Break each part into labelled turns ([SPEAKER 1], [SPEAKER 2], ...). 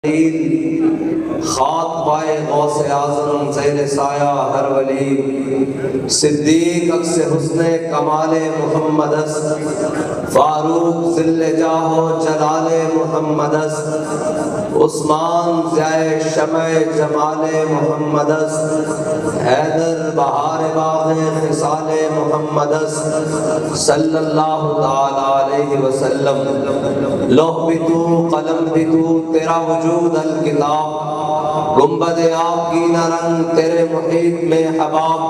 [SPEAKER 1] خاک پائے غوث اعظم زیر سایہ ہر ولی، صدیق عکس حسن کمال محمد است، فاروق ذل جاہ و جلال محمد است، عثمان ضیاء شمع جمال محمد است، حیدر بہار باغ خصال محمد است، صلی اللہ تعالی علیہ وسلم۔ لوح بھی تو، قلم بھی تو، تیرا وجود الکتاب، گنبد آپ کی نہ رنگ تیرے محیط میں حباب،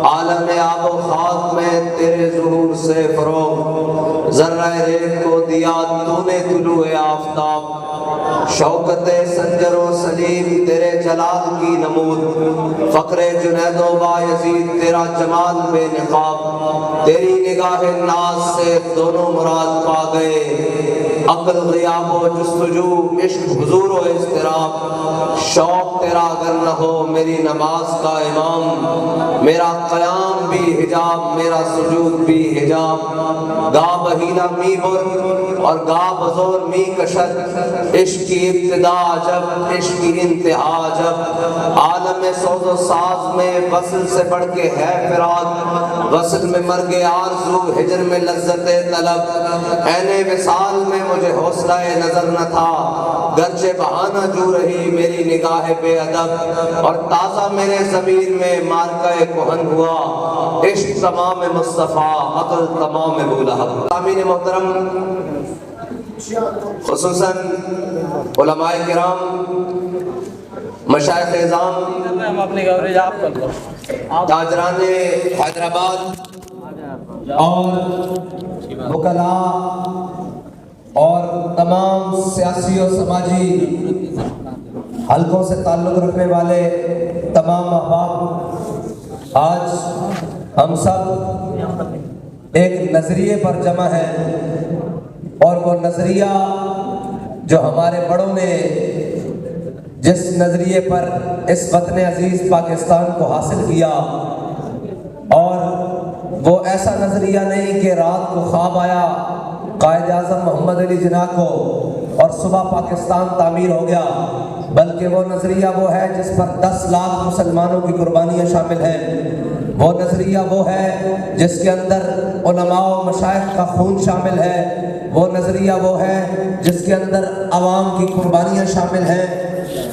[SPEAKER 1] عالم آب و خاک میں تیرے ظہور سے فروغ، ذرہ ریت کو دیا تو نے طلوع آفتاب، شوکت سنجر و سلیم تیرے جلال کی نمود، فخر جنید و بایزید تیرا جمال بے نقاب، تیری نگاہ ناز سے دونوں مراد پا گئے، عقل غیاب و جستجو، عشق حضور و اضطراب، شوق تیرا اگر نہ ہو میری نماز کا امام، میرا قیام بھی حجاب میرا سجود بھی حجاب، گا بہینا می بر اور گا بزور می کشد، عشق کی ابتدا جب عشق کی انتہا جب، عالم سوز و ساز میں وصل سے بڑھ کے ہے فراق، وصل میں مرگ آرزو، ہجر میں لذت طلب، عین وصال میں مجھے حوصلہ نظر نہ تھا، گرچہ بہانہ جو رہی میری نگاہ بے ادب، اور تازہ میرے ضمیر میں مارکہ کہن ہوا، عشق تمام مصطفیٰ عقل تمام ابو لہب۔ سامعین محترم، خصوصاً علماء کرام، مشائخ اعظام، تاجران حیدرآباد اور وکلاء اور تمام سیاسی و سماجی حلقوں سے تعلق رکھنے والے تمام احباب، آج ہم سب ایک نظریے پر جمع ہیں، اور وہ نظریہ جو ہمارے بڑوں نے جس نظریے پر اس وطن عزیز پاکستان کو حاصل کیا، اور وہ ایسا نظریہ نہیں کہ رات کو خواب آیا قائد اعظم محمد علی جناح کو اور صبح پاکستان تعمیر ہو گیا، بلکہ وہ نظریہ وہ ہے جس پر 10 لاکھ مسلمانوں کی قربانیاں شامل ہیں، وہ نظریہ وہ ہے جس کے اندر علماء و مشائخ کا خون شامل ہے، وہ نظریہ وہ ہے جس کے اندر عوام کی قربانیاں شامل ہیں،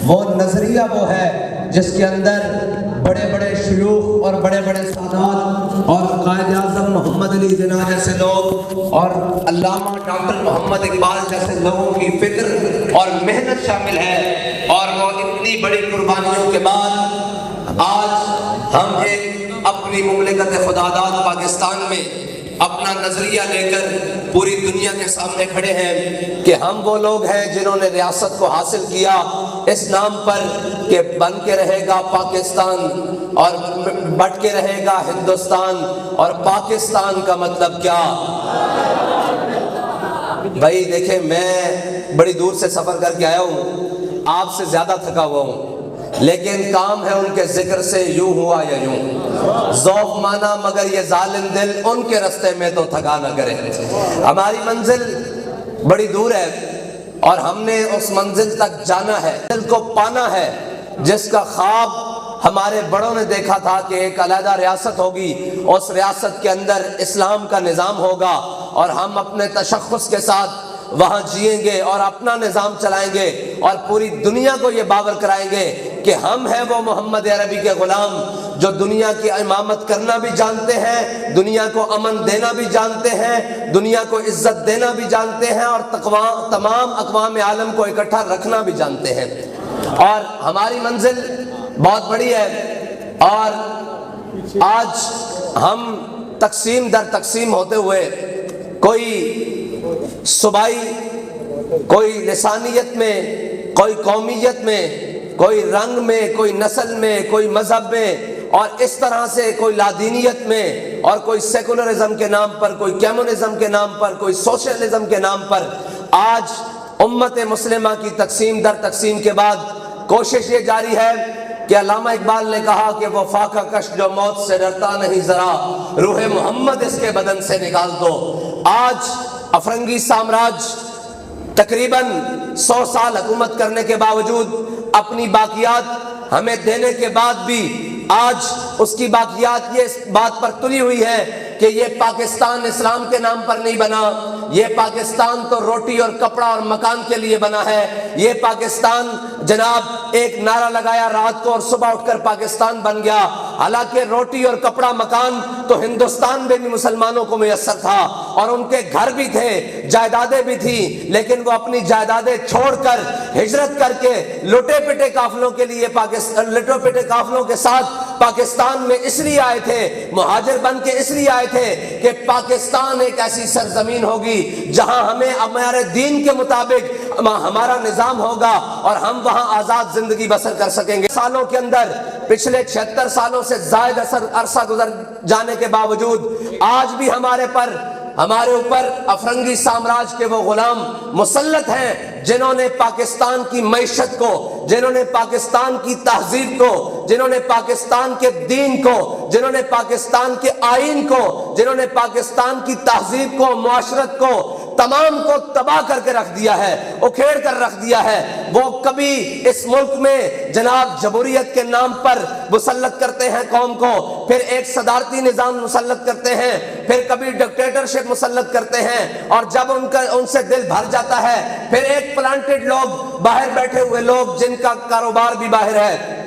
[SPEAKER 1] وہ نظریہ وہ ہے جس کے اندر بڑے بڑے شیوخ اور بڑے بڑے سادات اور قائد اعظم محمد علی جناح جیسے لوگ اور علامہ ڈاکٹر محمد اقبال جیسے لوگوں کی فکر اور محنت شامل ہے، اور وہ اتنی بڑی قربانیوں کے بعد آج ہم ایک اپنی مملکت خداداد پاکستان میں اپنا نظریہ لے کر پوری دنیا کے سامنے کھڑے ہیں کہ ہم وہ لوگ ہیں جنہوں نے ریاست کو حاصل کیا اس نام پر کہ بن کے رہے گا پاکستان اور بٹ کے رہے گا ہندوستان، اور پاکستان کا مطلب کیا؟ بھائی دیکھیں، میں بڑی دور سے سفر کر کے آیا ہوں، آپ سے زیادہ تھکا ہوا ہوں، لیکن کام ہے ان کے ذکر سے یوں ہوا یا یوں، ذوق مانا مگر یہ ظالم دل ان کے رستے میں تو تھکا نہ کرے۔ ہماری منزل بڑی دور ہے اور ہم نے اس منزل تک جانا ہے، دل کو پانا ہے جس کا خواب ہمارے بڑوں نے دیکھا تھا کہ ایک علیحدہ ریاست ہوگی، اس ریاست کے اندر اسلام کا نظام ہوگا اور ہم اپنے تشخص کے ساتھ وہاں جئیں گے اور اپنا نظام چلائیں گے اور پوری دنیا کو یہ باور کرائیں گے کہ ہم ہیں وہ محمد عربی کے غلام جو دنیا کی امامت کرنا بھی جانتے ہیں، دنیا کو امن دینا بھی جانتے ہیں، دنیا کو عزت دینا بھی جانتے ہیں، اور تمام اقوام عالم کو اکٹھا رکھنا بھی جانتے ہیں۔ اور ہماری منزل بہت بڑی ہے، اور آج ہم تقسیم در تقسیم ہوتے ہوئے کوئی صوبائی، کوئی لسانیت میں، کوئی قومیت میں، کوئی رنگ میں، کوئی نسل میں، کوئی مذہب میں، اور اس طرح سے کوئی لادینیت میں، اور کوئی سیکولرزم کے نام پر، کوئی کمیونزم کے نام پر، کوئی سوشلزم کے نام پر آج امت مسلمہ کی تقسیم در تقسیم کے بعد کوشش یہ جاری ہے کہ علامہ اقبال نے کہا کہ وہ فاقہ کش جو موت سے ڈرتا نہیں ذرا، روح محمد اس کے بدن سے نکال دو۔ آج افرنگی سامراج تقریباً 100 سال حکومت کرنے کے باوجود اپنی باقیات ہمیں دینے کے بعد بھی آج اس کی باقیات یہ اس بات پر تلی ہوئی ہے کہ یہ پاکستان اسلام کے نام پر نہیں بنا، یہ پاکستان تو روٹی اور کپڑا اور مکان کے لیے بنا ہے۔ یہ پاکستان جناب ایک نعرہ لگایا رات کو اور صبح اٹھ کر پاکستان بن گیا، حالانکہ روٹی اور کپڑا مکان تو ہندوستان میں بھی مسلمانوں کو میسر تھا، اور ان کے گھر بھی تھے، جائیدادیں بھی تھیں، لیکن وہ اپنی جائیدادیں چھوڑ کر ہجرت کر کے لٹے پٹے قافلوں کے لیے لٹے پٹے قافلوں کے ساتھ پاکستان میں اس لیے آئے تھے، مہاجر بن کے اس لیے آئے تھے کہ پاکستان ایک ایسی سرزمین ہوگی جہاں ہمیں ہمارے دین کے مطابق ہمارا نظام ہوگا اور ہم وہاں آزاد زندگی بسر کر سکیں گے۔ سالوں کے اندر پچھلے 76 سالوں سے زائد عرصہ گزر جانے کے باوجود آج بھی ہمارے اوپر افرنگی سامراج کے وہ غلام مسلط ہیں جنہوں نے پاکستان کی معیشت کو، جنہوں نے پاکستان کی تہذیب کو، جنہوں نے پاکستان کے دین کو، جنہوں نے پاکستان کے آئین کو، جنہوں نے پاکستان کی تہذیب کو، معاشرت کو، تمام کو تباہ کر کے رکھ دیا ہے، اکھیڑ کر رکھ دیا ہے۔ وہ کبھی اس ملک میں جناب جمہوریت کے نام پر مسلط کرتے ہیں قوم کو، پھر ایک صدارتی نظام مسلط کرتے ہیں، پھر کبھی ڈکٹیٹرشپ مسلط کرتے ہیں، اور جب ان سے دل بھر جاتا ہے پھر ایک پلانٹڈ لوگ، باہر بیٹھے ہوئے لوگ جن کا کاروبار بھی باہر ہے،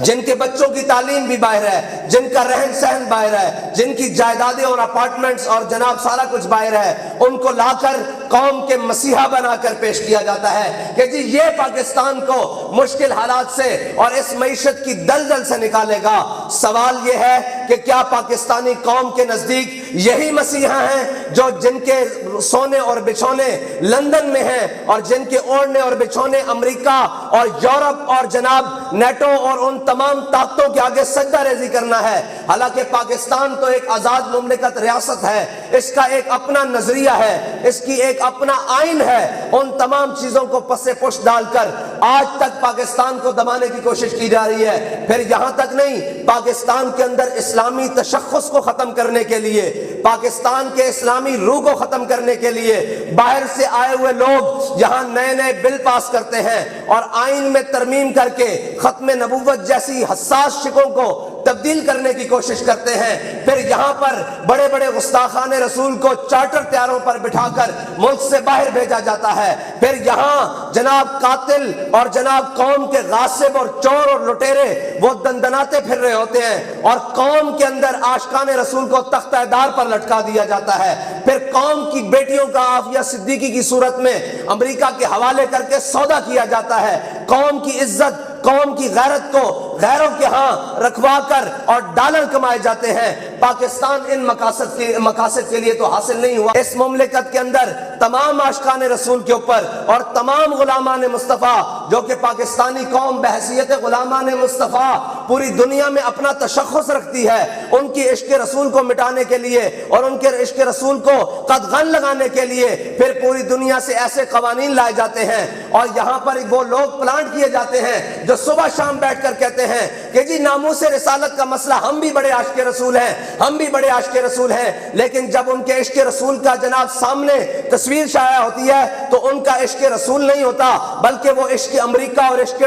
[SPEAKER 1] جن کے بچوں کی تعلیم بھی باہر ہے، جن کا رہن سہن باہر ہے، جن کی جائیدادیں اور اپارٹمنٹس اور جناب سارا کچھ باہر ہے، ان کو لا کر قوم کے مسیحا بنا کر پیش کیا جاتا ہے کہ جی یہ پاکستان کو مشکل حالات سے اور اس معیشت کی دلدل سے نکالے گا۔ سوال یہ ہے کہ کیا پاکستانی قوم کے نزدیک یہی مسیحا ہیں جو جن کے سونے اور بچھونے لندن میں ہیں اور جن کے اوڑھنے اور بچھونے امریکہ اور یورپ اور جناب نیٹو اور ان تمام طاقتوں کے آگے سجدہ ریزی کرنا ہے؟ حالانکہ پاکستان تو ایک آزاد مملکت ریاست ہے، اس کا ایک اپنا نظریہ ہے، اس کی ایک اپنا آئین ہے۔ ان تمام چیزوں کو پس پش ڈال کر آج تک پاکستان کو دبانے کی کوشش کی جا رہی ہے۔ پھر یہاں تک نہیں، پاکستان کے اندر اسلامی تشخص کو ختم کرنے کے لیے، پاکستان کے اسلامی روح کو ختم کرنے کے لیے باہر سے آئے ہوئے لوگ یہاں نئے نئے بل پاس کرتے ہیں اور آئین میں ترمیم کر کے ختم نبوت جیسی حساس شکوں کو تبدیل کرنے کی کوشش کرتے ہیں۔ پھر یہاں پر بڑے بڑے گستاخان رسول کو چارٹر طیاروں پر بٹھا کر ملک سے باہر بھیجا جاتا ہے۔ پھر یہاں جناب قاتل اور جناب قوم کے غاصب اور چور اور لٹیرے وہ دندناتے پھر رہے ہوتے ہیں، اور قوم کے اندر عاشقان رسول کو تختہ دار پر لٹکا دیا جاتا ہے۔ پھر قوم کی بیٹیوں کا عافیہ صدیقی کی صورت میں امریکہ کے حوالے کر کے سودا کیا جاتا ہے۔ قوم کی عزت، قوم کی غیرت کو غیروں کے ہاں رکھوا کر اور ڈالر کمائے جاتے ہیں۔ پاکستان ان مقاصد کے لیے تو حاصل نہیں ہوا۔ اس مملکت کے اندر تمام عاشقان رسول کے اوپر اور تمام غلامان مصطفیٰ جو کہ پاکستانی قوم بحیثیت غلامان مصطفیٰ پوری دنیا میں اپنا تشخص رکھتی ہے، ان کی عشق رسول کو مٹانے کے لیے اور ان کے عشق رسول کو قدغن لگانے کے لیے پھر پوری دنیا سے ایسے قوانین لائے جاتے ہیں، اور یہاں پر وہ لوگ پلانٹ کیے جاتے ہیں جو صبح شام بیٹھ کر کہتے ہیں کہ جی ناموس رسالت کا مسئلہ، ہم بھی بڑے عاشق رسول ہیں، ہم بھی بڑے عاشق رسول ہیں، لیکن جب ان کے عشق رسول کا جناب سامنے تصویر شائع ہوتی ہے تو ان کا عشق رسول نہیں ہوتا، بلکہ وہ عشق امریکہ اور عشق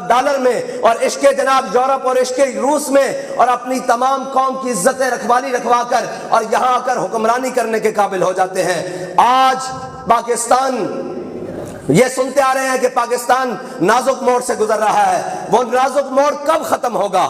[SPEAKER 1] ڈالر میں اور عشق جناب یورپ اور عشق روس میں اور اپنی تمام قوم کی عزت رکھوالی رکھوا کر اور یہاں آ کر حکمرانی کرنے کے قابل ہو جاتے ہیں۔ آج پاکستان یہ سنتے آ رہے ہیں کہ پاکستان نازک موڑ سے گزر رہا ہے، وہ نازک موڑ کب ختم ہوگا؟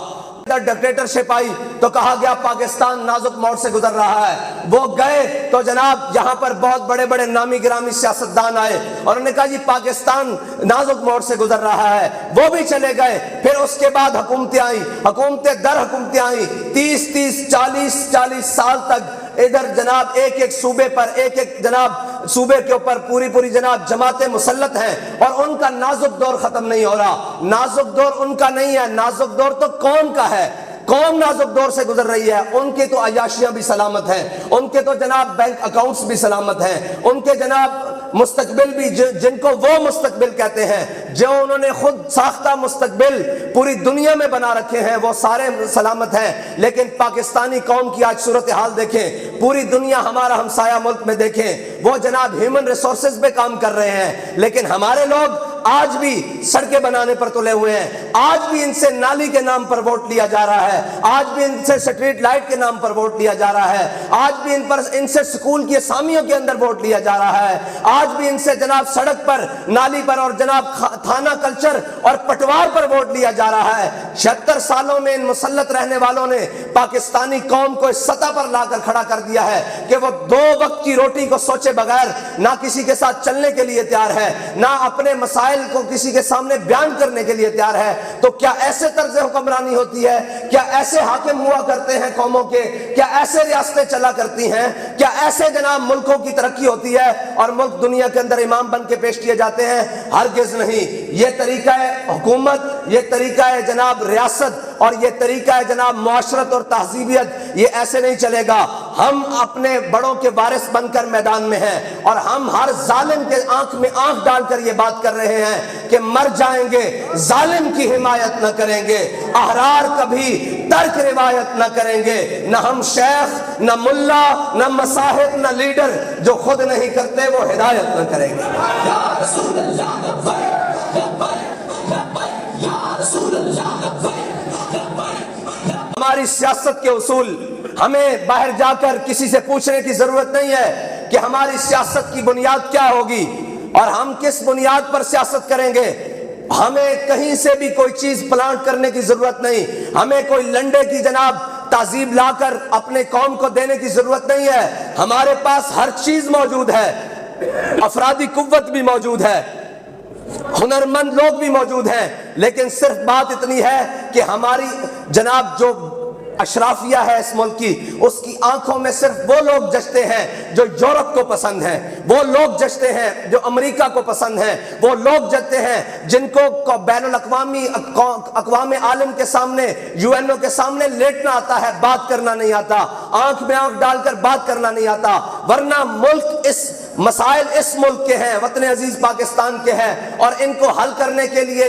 [SPEAKER 1] ڈکٹیٹرشپ آئی تو کہا گیا پاکستان نازک موڑ سے گزر رہا ہے، وہ گئے تو جناب یہاں پر بہت بڑے بڑے نامی گرامی سیاستدان آئے اور انہوں نے کہا جی پاکستان نازک موڑ سے گزر رہا ہے، وہ بھی چلے گئے۔ پھر اس کے بعد حکومتیں آئیں، حکومتیں در حکومتیں آئیں، 30 سال تک ادھر جناب ایک ایک صوبے پر ایک ایک جناب صوبے کے اوپر پوری جناب جماعتیں مسلط ہیں اور ان کا نازک دور ختم نہیں ہو رہا۔ نازک دور ان کا نہیں ہے، نازک دور تو قوم کا ہے۔ قوم نازک دور سے گزر رہی ہے، ان کے تو عیاشیاں بھی سلامت ہیں، ان کے تو جناب بینک اکاؤنٹس بھی سلامت ہیں، ان کے جناب مستقبل بھی جن کو وہ مستقبل کہتے ہیں جو انہوں نے خود ساختہ مستقبل پوری دنیا میں بنا رکھے ہیں، وہ سارے سلامت ہیں، لیکن پاکستانی قوم کی آج صورتحال دیکھیں، پوری دنیا ہمارا ہمسایہ ملک میں دیکھیں، وہ جناب ہیومن ریسورسز پہ کام کر رہے ہیں، لیکن ہمارے لوگ آج بھی سڑکیں بنانے پر تلے ہوئے ہیں، آج بھی ان سے نالی کے نام پر ووٹ لیا جا رہا ہے، آج بھی ان سے سٹریٹ لائٹ کے نام پر ووٹ لیا جا رہا ہے، آج بھی ان سے سکول کی اسامیوں کے اندر ووٹ لیا جا رہا ہے، آج بھی ان سے جناب سڑک پر، نالی پر اور جناب تھانہ کلچر اور پٹوار پر ووٹ لیا جا رہا ہے۔ 76 سالوں میں ان مسلط رہنے والوں نے پاکستانی قوم کو اس سطح پر لا کر کھڑا کر دیا ہے کہ وہ 2 وقت کی روٹی کو سوچے بغیر نہ کسی کے ساتھ چلنے کے لیے تیار ہے، نہ اپنے مسائل کو کسی کے سامنے بیان کرنے کے لیے تیار ہے۔ تو کیا ایسے طرز حکمرانی ہوتی ہے؟ کیا ایسے حاکم ہوا کرتے ہیں قوموں کے؟ کیا ایسے ریاستیں چلا کرتی ہیں؟ کیا ایسے جناب ملکوں کی ترقی ہوتی ہے اور ملک دنیا کے اندر امام بن کے پیش کیے جاتے ہیں؟ ہرگز نہیں۔ یہ طریقہ ہے حکومت، یہ طریقہ ہے جناب ریاست، اور یہ طریقہ ہے جناب معاشرت اور تہذیبیت، یہ ایسے نہیں چلے گا۔ ہم اپنے بڑوں کے وارث بن کر میدان میں ہیں، اور ہم ہر ظالم کے آنکھ میں آنکھ ڈال کر یہ بات کر رہے ہیں کہ مر جائیں گے، ظالم کی حمایت نہ کریں گے، احرار کبھی ترک روایت نہ کریں گے، نہ ہم شیخ، نہ ملا، نہ مصاحب، نہ لیڈر، جو خود نہیں کرتے وہ ہدایت نہ کریں گے۔ یا رسول اللہ ہماری سیاست کے اصول، ہمیں باہر جا کر کسی سے پوچھنے کی ضرورت نہیں ہے کہ ہماری سیاست کی بنیاد کیا ہوگی اور ہم کس بنیاد پر سیاست کریں گے۔ ہمیں کہیں سے بھی کوئی چیز پلانٹ کرنے کی ضرورت نہیں، ہمیں کوئی لنڈے کی جناب تہذیب لا کر اپنے قوم کو دینے کی ضرورت نہیں ہے۔ ہمارے پاس ہر چیز موجود ہے، افرادی قوت بھی موجود ہے، ہنرمند لوگ بھی موجود ہیں، لیکن صرف بات اتنی ہے کہ ہماری جناب جو اشرافیہ ہے اس ملک کی، اس کی آنکھوں میں صرف وہ لوگ جچتے ہیں جو یورپ کو پسند ہیں، وہ لوگ جچتے ہیں جو امریکہ کو پسند ہیں، وہ لوگ جچتے ہیں جن کو بین الاقوامی اقوام عالم کے سامنے، UN کے سامنے لیٹنا آتا ہے، بات کرنا نہیں آتا، آنکھ میں آنکھ ڈال کر بات کرنا نہیں آتا۔ ورنہ ملک مسائل اس ملک کے ہیں، وطن عزیز پاکستان کے ہیں، اور ان کو حل کرنے کے لیے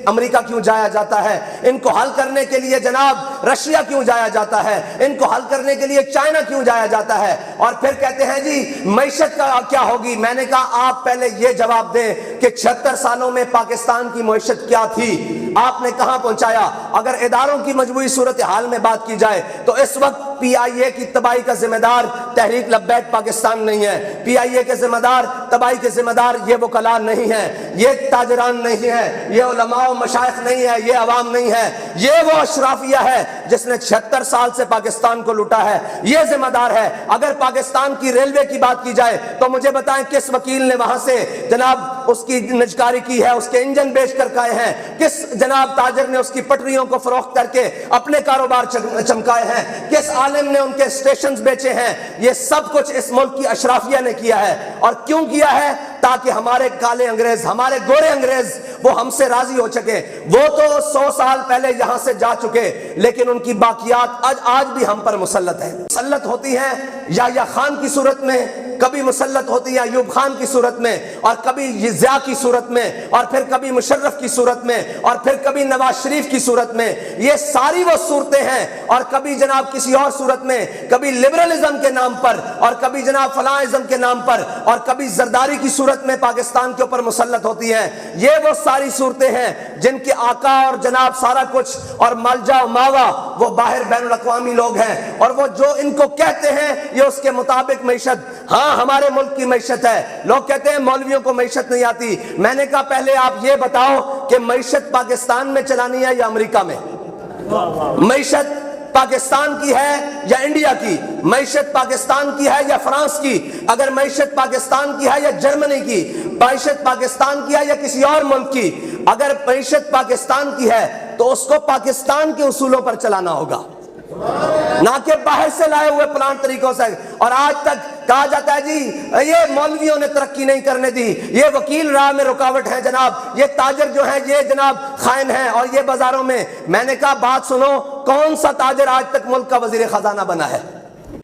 [SPEAKER 1] امریکہ کیوں جایا جاتا ہے، ان کو حل کرنے کے لیے جناب رشیا کیوں جایا جاتا ہے، ان کو حل کرنے کے لیے چائنا کیوں جایا جاتا ہے، اور پھر کہتے ہیں جی معیشت کا کیا ہوگی۔ میں نے کہا آپ پہلے یہ جواب دیں کہ 76 سالوں میں پاکستان کی معیشت کیا تھی، آپ نے کہاں پہنچایا۔ اگر اداروں کی مجموعی صورتحال میں بات کی جائے تو اس وقت PIA کی تباہی کا ذمہ دار تحریک لبیک پاکستان نہیں ہے، PIA کے ذمہ دار، تباہی کے ذمہ دار یہ وکلا نہیں ہے، یہ تاجران نہیں ہے، یہ علماء و مشائخ نہیں ہے، یہ عوام نہیں ہے، یہ وہ اشرافیہ ہے جس نے 76 سال سے پاکستان کو لوٹا ہے، یہ ذمہ دار ہے۔ اگر پاکستان کی ریلوے کی بات کی جائے تو مجھے بتائیں کس وکیل نے وہاں سے جناب اس کی نجکاری کی ہے، اس کے انجن بیچ کر کھائے ہیں، کس جناب تاجر نے اس کی پٹریوں کو فروخت کر کے اپنے کاروبار چمکائے ہیں، کس عالم نے ان کے اسٹیشنز بیچے ہیں۔ یہ سب کچھ اس ملک کی اشرافیہ نے کیا ہے، اور کیوں کیا ہے؟ تاکہ ہمارے کالے انگریز، ہمارے گورے انگریز وہ ہم سے راضی ہو چکے۔ وہ تو 100 سال پہلے یہاں سے جا چکے، لیکن ان کی باقیات آج بھی ہم پر مسلط ہیں۔ مسلط ہوتی ہیں یا خان کی صورت میں، کبھی مسلط ہوتی ہے ایوب خان کی صورت میں، اور کبھی ضیاء کی صورت میں، اور پھر کبھی مشرف کی صورت میں، اور پھر کبھی نواز شریف کی صورت میں۔ یہ ساری وہ صورتیں ہیں، اور کبھی جناب کسی اور صورت میں، کبھی لبرلزم کے نام پر، اور کبھی جناب فلاں ازم کے نام پر، اور کبھی زرداری کی صورت میں پاکستان کے اوپر مسلط ہوتی ہیں۔ یہ وہ ساری صورتیں ہیں جن کے آقا اور جناب سارا کچھ اور ملجا و ماوا وہ باہر بین الاقوامی لوگ ہیں، اور وہ جو ان کو کہتے ہیں یہ اس کے مطابق معیشت۔ ہاں ہمارے ملک کی معیشت ہے، لوگ کہتے ہیں مولویوں کو معیشت نہیں آتی۔ میں نے کہا پہلے آپ یہ بتاؤ کہ معیشت پاکستان میں چلانی ہے یا امریکہ میں؟ معیشت پاکستان کی ہے یا انڈیا کی؟ معیشت پاکستان کی ہے یا فرانس کی؟ اگر معیشت پاکستان کی ہے یا جرمنی کی؟ معیشت پاکستان کی ہے یا کسی اور ملک کی؟ اگر معیشت پاکستان کی ہے تو اس کو پاکستان کے اصولوں پر چلانا ہوگا، نہ کہ باہر سے لائے ہوئے پلانٹ طریقوں سے۔ اور آج تک کہا جاتا ہے جی یہ مولویوں نے ترقی نہیں کرنے دی، یہ وکیل راہ میں رکاوٹ ہے جناب، یہ تاجر جو ہیں یہ جناب خائن ہیں، اور یہ بازاروں میں۔ میں نے کہا بات سنو، کون سا تاجر آج تک ملک کا وزیر خزانہ بنا ہے؟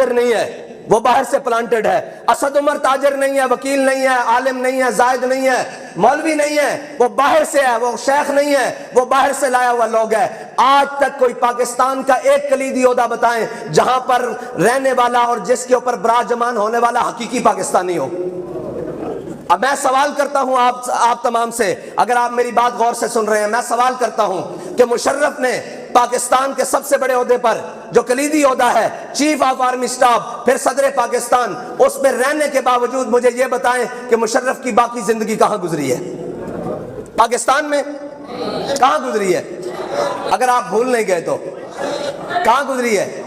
[SPEAKER 1] نہیں ہے۔
[SPEAKER 2] وہ باہر سے پلانٹڈ ہے. اسد عمر تاجر نہیں ہے, وکیل نہیں ہے, عالم نہیں ہے, زاہد نہیں ہے, مولوی نہیں ہے, وہ باہر سے ہے, وہ شیخ نہیں ہے, وہ باہر سے لایا ہوا لوگ ہے. آج تک کوئی پاکستان کا ایک کلیدی عہدہ بتائیں جہاں پر رہنے والا اور جس کے اوپر براجمان ہونے والا حقیقی پاکستانی ہو. اب میں سوال کرتا ہوں آپ تمام سے, اگر آپ میری بات غور سے سن رہے ہیں, میں سوال کرتا ہوں کہ مشرف نے پاکستان کے سب سے بڑے عہدے پر جو کلیدی عہدہ ہے, چیف آف آرمی سٹاف, پھر صدر پاکستان, اس میں رہنے کے باوجود مجھے یہ بتائیں کہ مشرف کی باقی زندگی کہاں گزری ہے؟ پاکستان میں کہاں گزری ہے؟ اگر آپ بھول نہیں گئے تو کہاں گزری ہے؟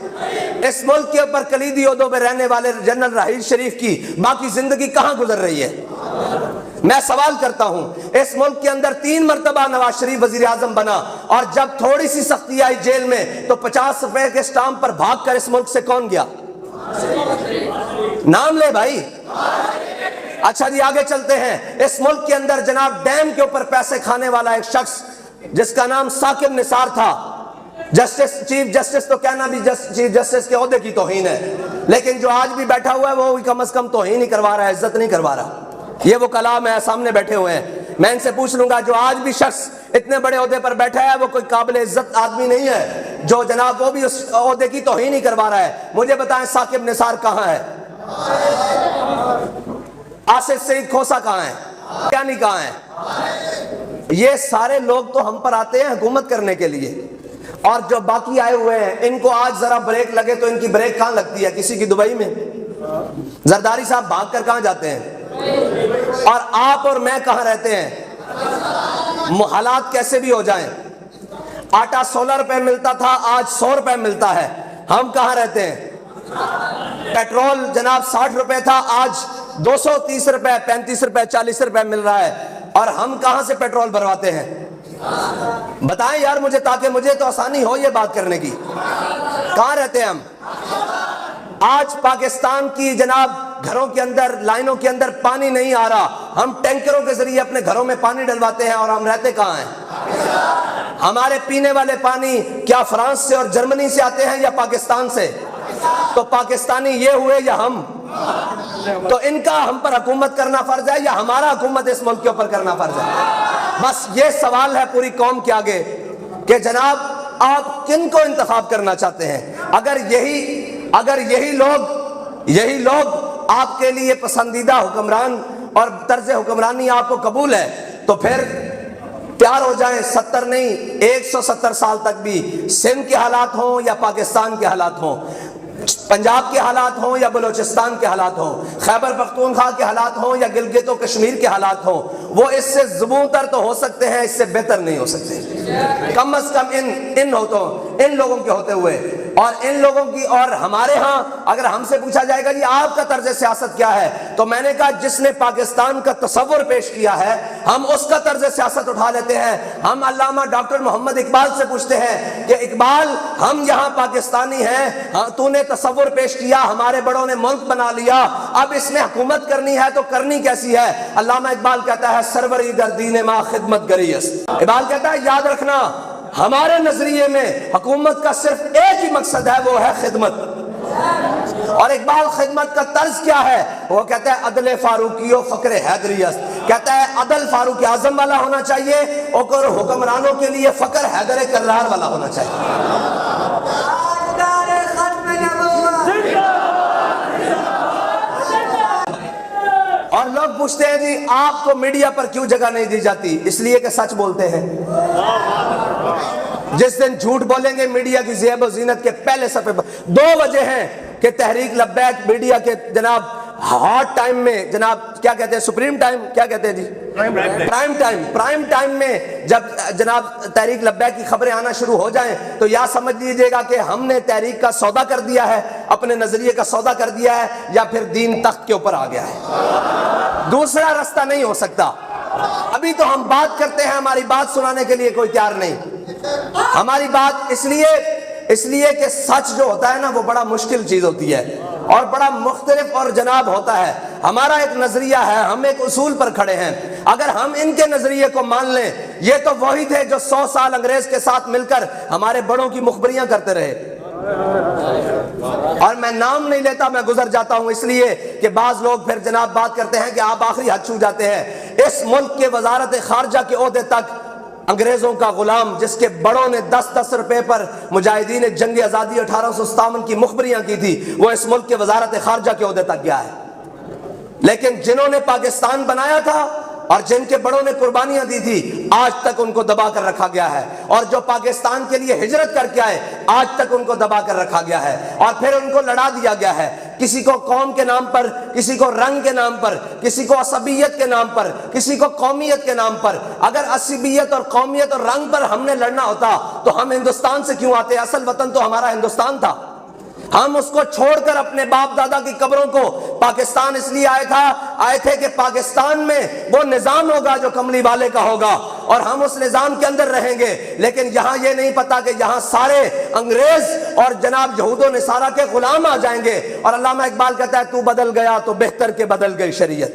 [SPEAKER 2] اس ملک کے اوپر کلیدی عہدوں پہ رہنے والے جنرل راحیل شریف کی باقی زندگی کہاں گزر رہی ہے؟ میں سوال کرتا ہوں, اس ملک کے اندر 3 مرتبہ نواز شریف وزیر اعظم بنا, اور جب تھوڑی سی سختی آئی جیل میں تو 50 روپے کے اسٹامپ پر بھاگ کر اس ملک سے کون گیا؟ نام لے بھائی. اچھا جی, آگے چلتے ہیں. اس ملک کے اندر جناب ڈیم کے اوپر پیسے کھانے والا ایک شخص جس کا نام ثاقب نثار تھا, جسٹس, چیف جسٹس تو کہنا بھی چیف جسٹس کے عہدے کی توہین ہے, لیکن جو آج بھی بیٹھا ہوا ہے وہ کم از کم توہین ہی کروا رہا ہے, عزت نہیں کروا رہا. یہ وہ کلام ہے, سامنے بیٹھے ہوئے ہیں. میں ان سے پوچھ لوں گا, جو آج بھی شخص اتنے بڑے عہدے پر بیٹھا ہے وہ کوئی قابل عزت آدمی نہیں ہے جو جناب وہ بھی اس عہدے کی توہین ہی کروا رہا ہے. مجھے بتائیں ثاقب نثار کہاں ہے؟ آصف سعید کھوسا کہاں ہے؟ کیا نہیں کہاں ہے؟ یہ سارے لوگ تو ہم پر آتے ہیں حکومت کرنے کے لیے, اور جو باقی آئے ہوئے ہیں ان کو آج ذرا بریک لگے تو ان کی بریک کہاں لگتی ہے؟ کسی کی دبئی میں. زرداری صاحب بھاگ کر کہاں جاتے ہیں؟ اور آپ اور میں کہاں رہتے ہیں؟ حالات کیسے بھی ہو جائیں, آٹا 16 روپے ملتا تھا, آج 100 روپے ملتا ہے. ہم کہاں رہتے ہیں؟ پیٹرول جناب 60 روپے تھا, آج 230 روپے, 35 روپے, 40 روپے مل رہا ہے, اور ہم کہاں سے پیٹرول بھرواتے ہیں؟ بتائیں یار مجھے, تاکہ مجھے تو آسانی ہو یہ بات کرنے کی. کہاں رہتے ہیں ہم؟ آج پاکستان کی جناب گھروں کے اندر, لائنوں کے اندر پانی نہیں آ رہا, ہم ٹینکروں کے ذریعے اپنے گھروں میں پانی ڈلواتے ہیں, اور ہم رہتے کہاں ہیں؟ ہمارے پینے والے پانی کیا فرانس سے اور جرمنی سے آتے ہیں یا پاکستان سے؟ تو پاکستانی یہ ہوئے یا ہم؟ تو ان کا ہم پر حکومت کرنا فرض ہے یا ہمارا حکومت اس ملک کے اوپر کرنا فرض ہے؟ بس یہ سوال ہے پوری قوم کے آگے کہ جناب آپ کن کو انتخاب کرنا چاہتے ہیں؟ اگر یہی لوگ آپ کے لیے پسندیدہ حکمران اور طرز حکمرانی آپ کو قبول ہے تو پھر تیار ہو جائیں, 70 نہیں 170 سال تک بھی سندھ کے حالات ہوں یا پاکستان کے حالات ہوں, پنجاب کے حالات ہوں یا بلوچستان کے حالات ہوں, خیبر پختونخوا کے حالات ہوں یا گلگت و کشمیر کے حالات ہوں, وہ اس سے زبوں تر تو ہو سکتے ہیں, اس سے بہتر نہیں ہو سکتے. کم از کم ان لوگوں کے ہوتے ہوئے, اور ان لوگوں کی, اور ہمارے ہاں اگر ہم سے پوچھا جائے گا جی آپ کا طرز سیاست کیا ہے, تو میں نے کہا جس نے پاکستان کا تصور پیش کیا ہے ہم اس کا طرز سیاست اٹھا لیتے ہیں. ہم علامہ ڈاکٹر محمد اقبال سے پوچھتے ہیں کہ اقبال ہم یہاں پاکستانی ہیں, تو نے تصور پیش کیا, ہمارے بڑوں نے ملک بنا لیا, اب اس میں حکومت کرنی ہے تو کرنی کیسی ہے؟ علامہ اقبال کہتا ہے سروری در دین ما خدمت گریست. اقبال کہتا ہے یاد رکھنا ہمارے نظریے میں حکومت کا صرف ایک ہی مقصد ہے, وہ ہے خدمت. اور اقبال خدمت کا طرز کیا ہے؟ وہ کہتا ہے عدل فاروقی و فقر حیدریت. کہتا ہے عدل فاروق اعظم والا ہونا چاہیے اور حکمرانوں کے لیے فقر حیدر کرار والا ہونا چاہیے. اور لوگ پوچھتے ہیں جی آپ کو میڈیا پر کیوں جگہ نہیں دی جاتی؟ اس لیے کہ سچ بولتے ہیں. جس دن جھوٹ بولیں گے میڈیا کی زیب و زینت کے پہلے صفحے پر. 2 وجہ ہیں کہ تحریک لبیک میڈیا کے جناب ہاٹ ٹائم میں, جناب کیا کہتے ہیں, سپریم ٹائم کیا کہتے ہیں جی, پرائم ٹائم میں جب جناب تحریک لبیک کی خبریں آنا شروع ہو جائیں تو یا سمجھ لیجئے گا کہ ہم نے تحریک کا سودا کر دیا ہے, اپنے نظریے کا سودا کر دیا ہے, یا پھر دین تخت کے اوپر آ گیا ہے. دوسرا راستہ نہیں ہو سکتا. ابھی تو ہم بات کرتے ہیں, ہماری بات سنانے کے لیے کوئی تیار نہیں. ہماری بات اس لیے کہ سچ جو ہوتا ہے نا وہ بڑا مشکل چیز ہوتی ہے اور بڑا مختلف اور جناب ہوتا ہے. ہمارا ایک نظریہ ہے, ہم ایک اصول پر کھڑے ہیں. اگر ہم ان کے نظریے کو مان لیں, یہ تو وہی تھے جو 100 سال انگریز کے ساتھ مل کر ہمارے بڑوں کی مخبریاں کرتے رہے. اور میں نام نہیں لیتا، میں گزر جاتا ہوں، اس لیے کہ بعض لوگ پھر جناب بات کرتے ہیں کہ آپ آخری حد چھو جاتے ہیں۔ اس ملک کے وزارت خارجہ کے عہدے تک انگریزوں کا غلام، جس کے بڑوں نے 10-10 روپے پر مجاہدین جنگ آزادی 1857 کی مخبریاں کی تھی، وہ اس ملک کے وزارت خارجہ کے عہدے تک گیا ہے۔ لیکن جنہوں نے پاکستان بنایا تھا اور جن کے بڑوں نے قربانیاں دی تھی، آج تک ان کو دبا کر رکھا گیا ہے، اور جو پاکستان کے لیے ہجرت کر کے آئے، آج تک ان کو دبا کر رکھا گیا ہے، اور پھر ان کو لڑا دیا گیا ہے، کسی کو قوم کے نام پر، کسی کو رنگ کے نام پر، کسی کو عصبیت کے نام پر، کسی کو قومیت کے نام پر۔ اگر عصبیت اور قومیت اور رنگ پر ہم نے لڑنا ہوتا تو ہم ہندوستان سے کیوں آتے؟ اصل وطن تو ہمارا ہندوستان تھا۔ ہم اس کو چھوڑ کر اپنے باپ دادا کی قبروں کو، پاکستان اس لیے آئے تھے کہ پاکستان میں وہ نظام ہوگا جو کملی والے کا ہوگا، اور ہم اس نظام کے اندر رہیں گے۔ لیکن یہاں یہ نہیں پتا کہ یہاں سارے انگریز اور جناب یہود و نصارہ کے غلام آ جائیں گے۔ اور علامہ اقبال کہتا ہے تو بدل گیا تو بہتر کے بدل گئی شریعت۔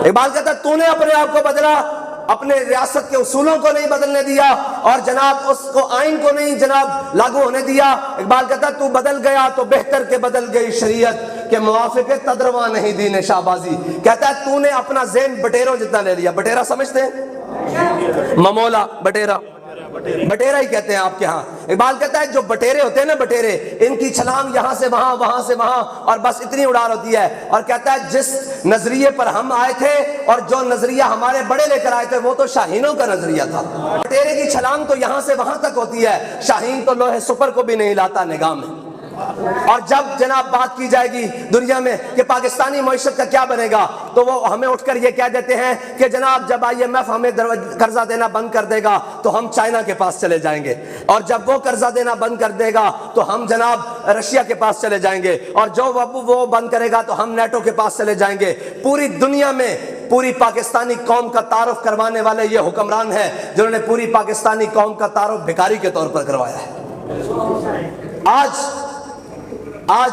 [SPEAKER 2] اقبال کہتا ہے تو نے اپنے آپ کو بدلا، اپنے ریاست کے اصولوں کو نہیں بدلنے دیا، اور جناب اس کو آئین کو نہیں جناب لاگو ہونے دیا۔ اقبال کہتا ہے تو بدل گیا تو بہتر کے بدل گئی شریعت، کہ موافق تدروا نہیں دین شہبازی۔ کہتا ہے تو نے اپنا ذہن بٹیروں جتنا لے لیا۔ بٹیرا سمجھتے ہیں؟ ممولا بٹیرا، بٹیرا ہی کہتے ہیں آپ کے ہاں۔ اقبال کہتا ہے جو بٹیرے ہوتے ہیں نا، بٹیرے، ان کی چھلانگ یہاں سے وہاں، وہاں سے وہاں، اور بس اتنی اڑان ہوتی ہے۔ اور کہتا ہے جس نظریے پر ہم آئے تھے اور جو نظریہ ہمارے بڑے لے کر آئے تھے وہ تو شاہینوں کا نظریہ تھا۔ بٹیرے کی چھلانگ تو یہاں سے وہاں تک ہوتی ہے، شاہین تو لوہے سپر کو بھی نہیں لاتا نگاہ میں۔ اور جب جناب بات کی جائے گی دنیا میں کہ پاکستانی معیشت کا کیا بنے گا، تو وہ ہمیں اٹھ کر یہ کہہ دیتے ہیں کہ جناب جب IMF ہمیں قرضہ دینا بند کر دے گا تو ہم چائنا کے پاس چلے جائیں گے، اور جب وہ قرضہ دینا بند کر دے گا تو ہم جناب رشیا کے پاس چلے جائیں گے، اور جو وہ بند کرے گا تو ہم نیٹو کے پاس چلے جائیں گے۔ پوری دنیا میں پوری پاکستانی قوم کا تعارف کروانے والے یہ حکمران ہیں جنہوں نے پوری پاکستانی قوم کا تعارف بھکاری کے طور پر کروایا ہے۔ آج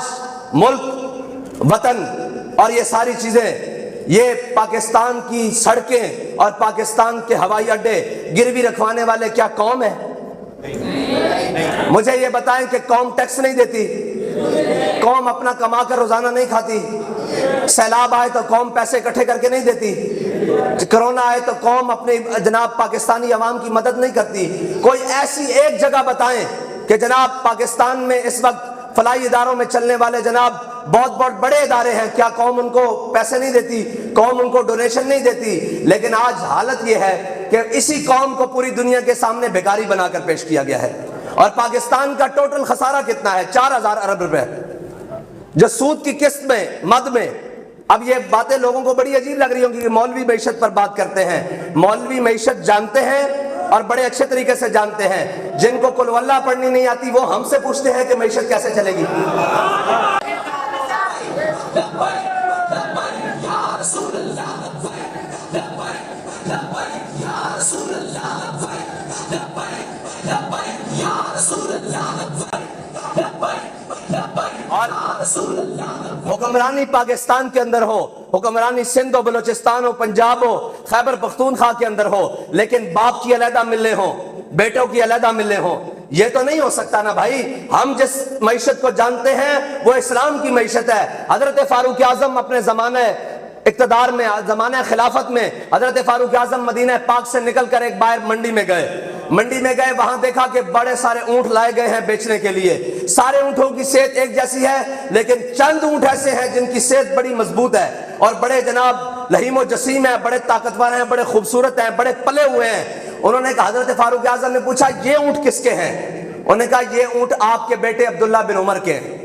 [SPEAKER 2] ملک، وطن اور یہ ساری چیزیں، یہ پاکستان کی سڑکیں اور پاکستان کے ہوائی اڈے گروی رکھوانے والے کیا قوم ہے؟ مجھے یہ بتائیں کہ قوم ٹیکس نہیں دیتی، قوم اپنا کما کر روزانہ نہیں کھاتی، سیلاب آئے تو قوم پیسے اکٹھے کر کے نہیں دیتی، کرونا آئے تو قوم اپنے جناب پاکستانی عوام کی مدد نہیں کرتی۔ کوئی ایسی ایک جگہ بتائیں کہ جناب پاکستان میں اس وقت فلاحی اداروں میں چلنے والے جناب بہت بہت بڑے ادارے ہیں، کیا قوم ان کو پیسے نہیں دیتی؟ قوم ان کو ڈونیشن نہیں دیتی؟ لیکن آج حالت یہ ہے کہ اسی قوم کو پوری دنیا کے سامنے بھکاری بنا کر پیش کیا گیا ہے۔ اور پاکستان کا ٹوٹل خسارہ کتنا ہے؟ 4000 ارب روپے، جو سود کی قسط میں، مد میں۔ اب یہ باتیں لوگوں کو بڑی عجیب لگ رہی ہوں کہ مولوی معیشت پر بات کرتے ہیں۔ مولوی معیشت جانتے ہیں اور بڑے اچھے طریقے سے جانتے ہیں۔ جن کو قل واللہ پڑھنی نہیں آتی وہ ہم سے پوچھتے ہیں کہ معیشت کیسے چلے گی۔ اور حکمرانی پاکستان کے اندر ہو، حکمرانی سندھ و بلوچستان ہو، پنجاب ہو، خیبر پختونخوا کے اندر ہو، لیکن باپ کی علیحدہ ملیں ہوں، بیٹوں کی علیحدہ ملیں ہوں، یہ تو نہیں ہو سکتا نا بھائی۔ ہم جس معیشت کو جانتے ہیں وہ اسلام کی معیشت ہے۔ حضرت فاروق اعظم اپنے زمانہ اقتدار میں، زمانہ خلافت میں، حضرت فاروق اعظم مدینہ پاک سے نکل کر ایک باہر منڈی میں گئے، وہاں دیکھا کہ بڑے سارے اونٹ لائے گئے ہیں بیچنے کے لیے۔ سارے اونٹوں کی صحت ایک جیسی ہے، لیکن چند اونٹ ایسے ہیں جن کی صحت بڑی مضبوط ہے اور بڑے جناب لہیم و جسیم ہیں، بڑے طاقتور ہیں، بڑے خوبصورت ہیں، بڑے پلے ہوئے ہیں۔ انہوں نے کہا، حضرت فاروق اعظم نے پوچھا یہ اونٹ کس کے ہیں؟ انہوں نے کہا یہ اونٹ آپ کے بیٹے عبداللہ بن عمر کے ہیں۔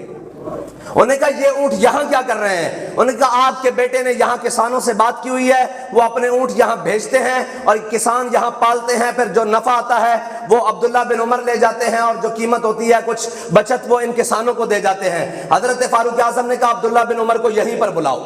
[SPEAKER 2] انہوں نے کہا یہ اونٹ یہاں کیا کر رہے ہیں؟ انہوں نے کہا آپ کے بیٹے نے یہاں کسانوں سے بات کی ہوئی ہے، وہ اپنے اونٹ یہاں بھیجتے ہیں اور کسان یہاں پالتے ہیں، پھر جو نفع آتا ہے وہ عبداللہ بن عمر لے جاتے ہیں اور جو قیمت ہوتی ہے کچھ بچت وہ ان کسانوں کو دے جاتے ہیں۔ حضرت فاروق اعظم نے کہا عبداللہ بن عمر کو یہیں پر بلاؤ۔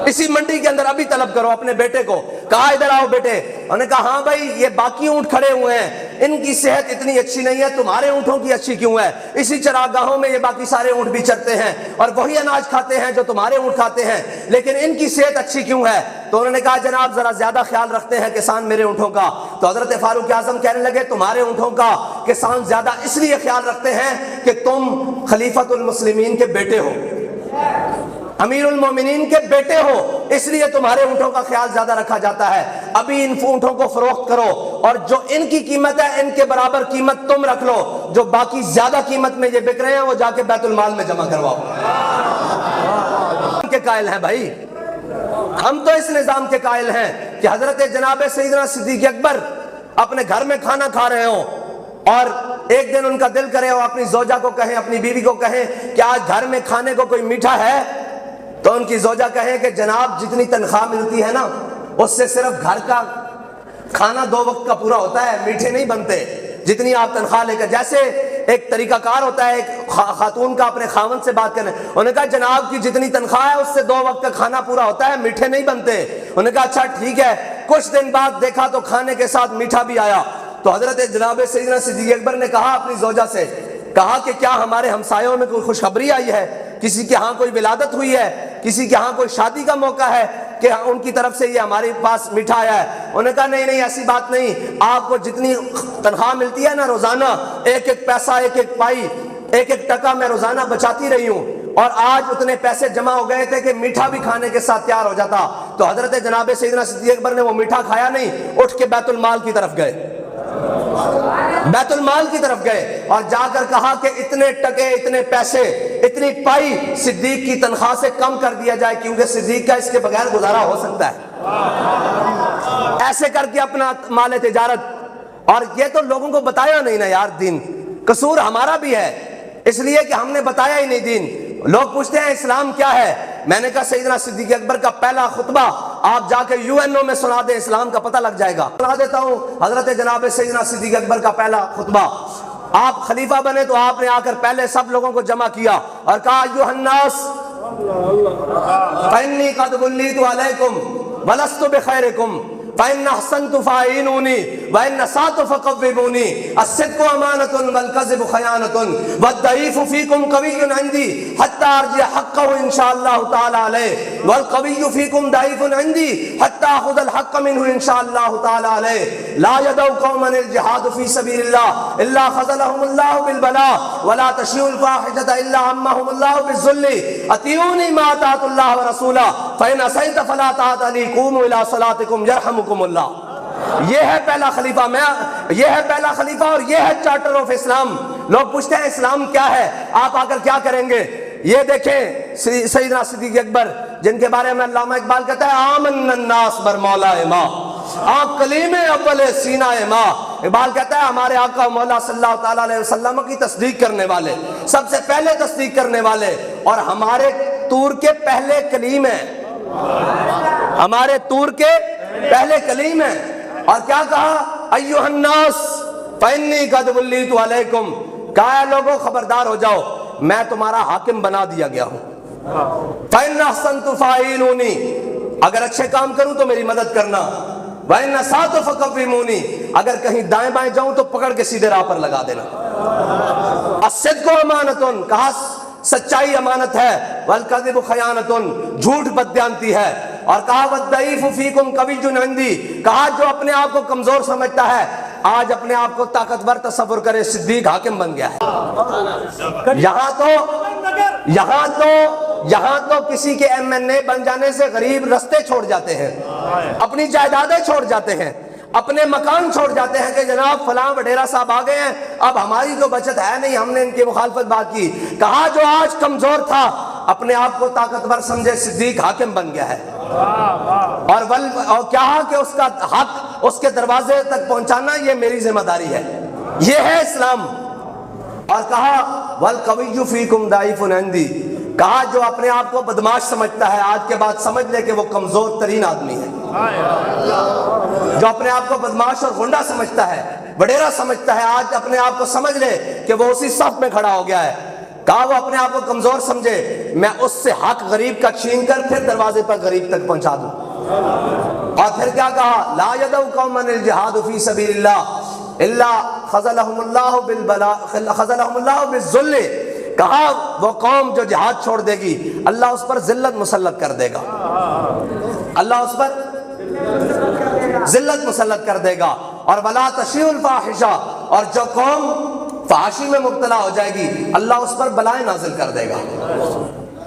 [SPEAKER 2] اسی منڈی کے اندر ابھی طلب کرو اپنے بیٹے کو، کہا ادھر آؤ بیٹے، انہوں نے کہا ہاں بھائی یہ باقی اونٹ کھڑے ہوئے ہیں ان کی صحت اتنی اچھی نہیں ہے، تمہارے اونٹوں کی اچھی کیوں ہے؟ اسی چراگاہوں میں یہ باقی سارے اونٹ بھی چرتے ہیں اور وہی اناج کھاتے ہیں جو تمہارے اونٹ کھاتے ہیں، لیکن ان کی صحت اچھی کیوں ہے؟ تو انہوں نے کہا جناب ذرا زیادہ خیال رکھتے ہیں کسان میرے اونٹوں کا۔ تو حضرت فاروق اعظم کہنے لگے تمہارے اونٹوں کا کسان زیادہ اس لیے خیال رکھتے ہیں کہ تم خلیفۃ المسلمین کے بیٹے ہو، امیر المومنین کے بیٹے ہو، اس لیے تمہارے اونٹوں کا خیال زیادہ رکھا جاتا ہے۔ ابھی ان اونٹوں کو فروخت کرو اور جو ان کی قیمت ہے ان کے برابر قیمت تم رکھ لو، جو باقی زیادہ قیمت میں یہ بک رہے ہیں وہ جا کے بیت المال میں جمع کرواؤ۔ کے قائل ہیں بھائی، ہم تو اس نظام کے قائل ہیں کہ حضرت جناب سیدنا صدیق اکبر اپنے گھر میں کھانا کھا رہے ہوں اور ایک دن ان کا دل کرے اور اپنی زوجہ کو کہیں، اپنی بیوی کو کہیں کہ آج گھر میں کھانے کو کوئی میٹھا ہے، تو ان کی زوجہ کہیں کہ جناب جتنی تنخواہ ملتی ہے نا اس سے صرف گھر کا کھانا 2 وقت کا پورا ہوتا ہے، میٹھے نہیں بنتے جتنی آپ تنخواہ لے کر۔ جیسے ایک طریقہ کار ہوتا ہے ایک خاتون کا اپنے خاوند سے بات کرنے، انہوں نے کہا جناب کی جتنی تنخواہ ہے اس سے 2 وقت کا کھانا پورا ہوتا ہے، میٹھے نہیں بنتے۔ انہوں نے کہا اچھا ٹھیک ہے۔ کچھ دن بعد دیکھا تو کھانے کے ساتھ میٹھا بھی آیا، تو حضرت جناب سیدنا صدیق اکبر نے کہا اپنی زوجہ سے، کہا کہ کیا ہمارے ہمسایوں میں کوئی خوشخبری آئی ہے، کسی کے ہاں کوئی ولادت ہوئی ہے، کسی کے ہاں کوئی شادی کا موقع ہے کہ ان کی طرف سے یہ ہمارے پاس میٹھا آیا ہے؟ انہوں نے کہا نہیں نہیں ایسی بات نہیں، آپ کو جتنی تنخواہ ملتی ہے نا روزانہ، ایک ایک پیسہ، ایک ایک پائی، ایک ایک ٹکا میں روزانہ بچاتی رہی ہوں اور آج اتنے پیسے جمع ہو گئے تھے کہ میٹھا بھی کھانے کے ساتھ تیار ہو جاتا۔ تو حضرت جناب سیدنا صدیق اکبر نے وہ میٹھا کھایا نہیں، اٹھ کے بیت المال کی طرف گئے، بیت المال کی طرف گئے اور جا کر کہا کہ اتنے ٹکے، اتنے پیسے، اتنی پائی صدیق کی تنخواہ سے کم کر دیا جائے، کیونکہ صدیق کا اس کے بغیر گزارا ہو سکتا ہے۔ ایسے کر کے اپنا مال تجارت، اور یہ تو لوگوں کو بتایا نہیں نا یار دین، قصور ہمارا بھی ہے اس لیے کہ ہم نے بتایا ہی نہیں دین۔ لوگ پوچھتے ہیں اسلام کیا ہے، میں نے کہا سیدنا صدیق اکبر کا پہلا خطبہ آپ جا کے UN میں سنا دیں، اسلام کا پتہ لگ جائے گا۔ سنا دیتا ہوں حضرت جناب سیدنا صدیق اکبر کا پہلا خطبہ۔ آپ خلیفہ بنے تو آپ نے آ کر پہلے سب لوگوں کو جمع کیا اور کہا ایھا الناس فإنی قد ولیت علیکم ولست بخیرکم فإن أحسنت فأعینونی وإن أسأت فقومونی الصدق امانۃ والکذب خیانۃ والضعیف فیکم قوی عندی حتی ارجع حقہ ان شاء اللہ تعالی علیہ والقوی فیکم ضعیف عندی حتی آخذ الحق منہ ان شاء اللہ تعالی علیہ لا يدع قوما الجہاد فی سبیل اللہ الا خذلهم اللہ بالبلاء ولا تشیع الفاحشۃ الا عمهم اللہ بالذل اطیعونی ما اطعت اللہ ورسولہ فإن عصیت فلا طاعۃ لی قوموا الی صلاتکم یرحمکم اللہ۔ یہ ہے پہلا خلیفہ، یہ ہے پہلا خلیفہ اور یہ ہے چارٹر آف اسلام۔ لوگ پوچھتے ہیں اسلام کیا ہے، آپ آ کر کیا کریں گے؟ یہ دیکھیں سیدنا صدیق اکبر جن کے بارے میں علامہ اقبال کہتا ہے آمن الناس بر مولا ما آپ کلیم اول سینہ ما۔ اقبال کہتا ہے ہمارے آقا مولا صلی اللہ تعالیٰ علیہ وسلم کی تصدیق کرنے والے، سب سے پہلے تصدیق کرنے والے، اور ہمارے طور کے پہلے کلیم ہیں، ہمارے طور کے پہلے کلیم ہیں۔ اور کیا کہا ایھا الناس فإنی قد ولیت علیکم، کہا ہے لوگوں خبردار ہو جاؤ میں تمہارا حاکم بنا دیا گیا ہوں۔ فإن أحسنت فأعینونی، اگر اچھے کام کروں تو میری مدد کرنا، وإن أسأت فقومونی، اگر کہیں دائیں بائیں جاؤں تو پکڑ کے سیدھے راہ پر لگا دینا۔ الصدق امانۃ، کہا سچائی امانت ہے، والکذب خیانۃ، جھوٹ بددیانتی ہے، اور کہا والضعیف فیکم قوی عندی، کہا جو اپنے آپ کو کمزور سمجھتا ہے آج اپنے آپ کو طاقتور تصور کرے، صدیق حاکم بن گیا ہے۔ یہاں تو کسی کے MNA بن جانے سے غریب رستے چھوڑ جاتے ہیں، اپنی جائیدادیں چھوڑ جاتے ہیں، اپنے مکان چھوڑ جاتے ہیں کہ جناب فلاں وڈیرا صاحب آ گئے ہیں، اب ہماری تو بچت ہے نہیں، ہم نے ان کی مخالفت بات کی۔ کہا جو آج کمزور تھا اپنے آپ کو طاقتور سمجھے، صدیق حاکم بن گیا ہے۔ اور کیا کہ اس کا حق اس کے دروازے تک پہنچانا یہ میری ذمہ داری ہے، یہ ہے اسلام۔ اور کہا والقوی فیکم ضعیف عندی، کہا جو اپنے آپ کو بدماش سمجھتا ہے آج کے بعد سمجھ لے کہ وہ کمزور ترین آدمی ہے۔ جو اپنے آپ کو بدماش اور غنڈہ سمجھتا ہے، وڈیرا سمجھتا ہے، آج اپنے آپ کو سمجھ لے کہ وہ اسی صف میں کھڑا ہو گیا ہے۔ کہا وہ اپنے آپ کو کمزور سمجھے، میں اس سے حق غریب کا چھین کر پھر دروازے پر غریب تک پہنچا دوں۔ اور پھر کیا کہا؟ لا يدعو قوما الجہاد فی سبیل اللہ الا خذلهم اللہ بالذل، کہا وہ قوم جو جہاد چھوڑ دے گی اللہ اس پر ذلت مسلط کر دے گا، اللہ اس پر ذلت مسلط کر دے گا۔ اور ولا تشیع الفاحشہ، اور جو قوم فحاشی میں مبتلا ہو جائے گی اللہ اس پر بلائیں نازل کر دے گا۔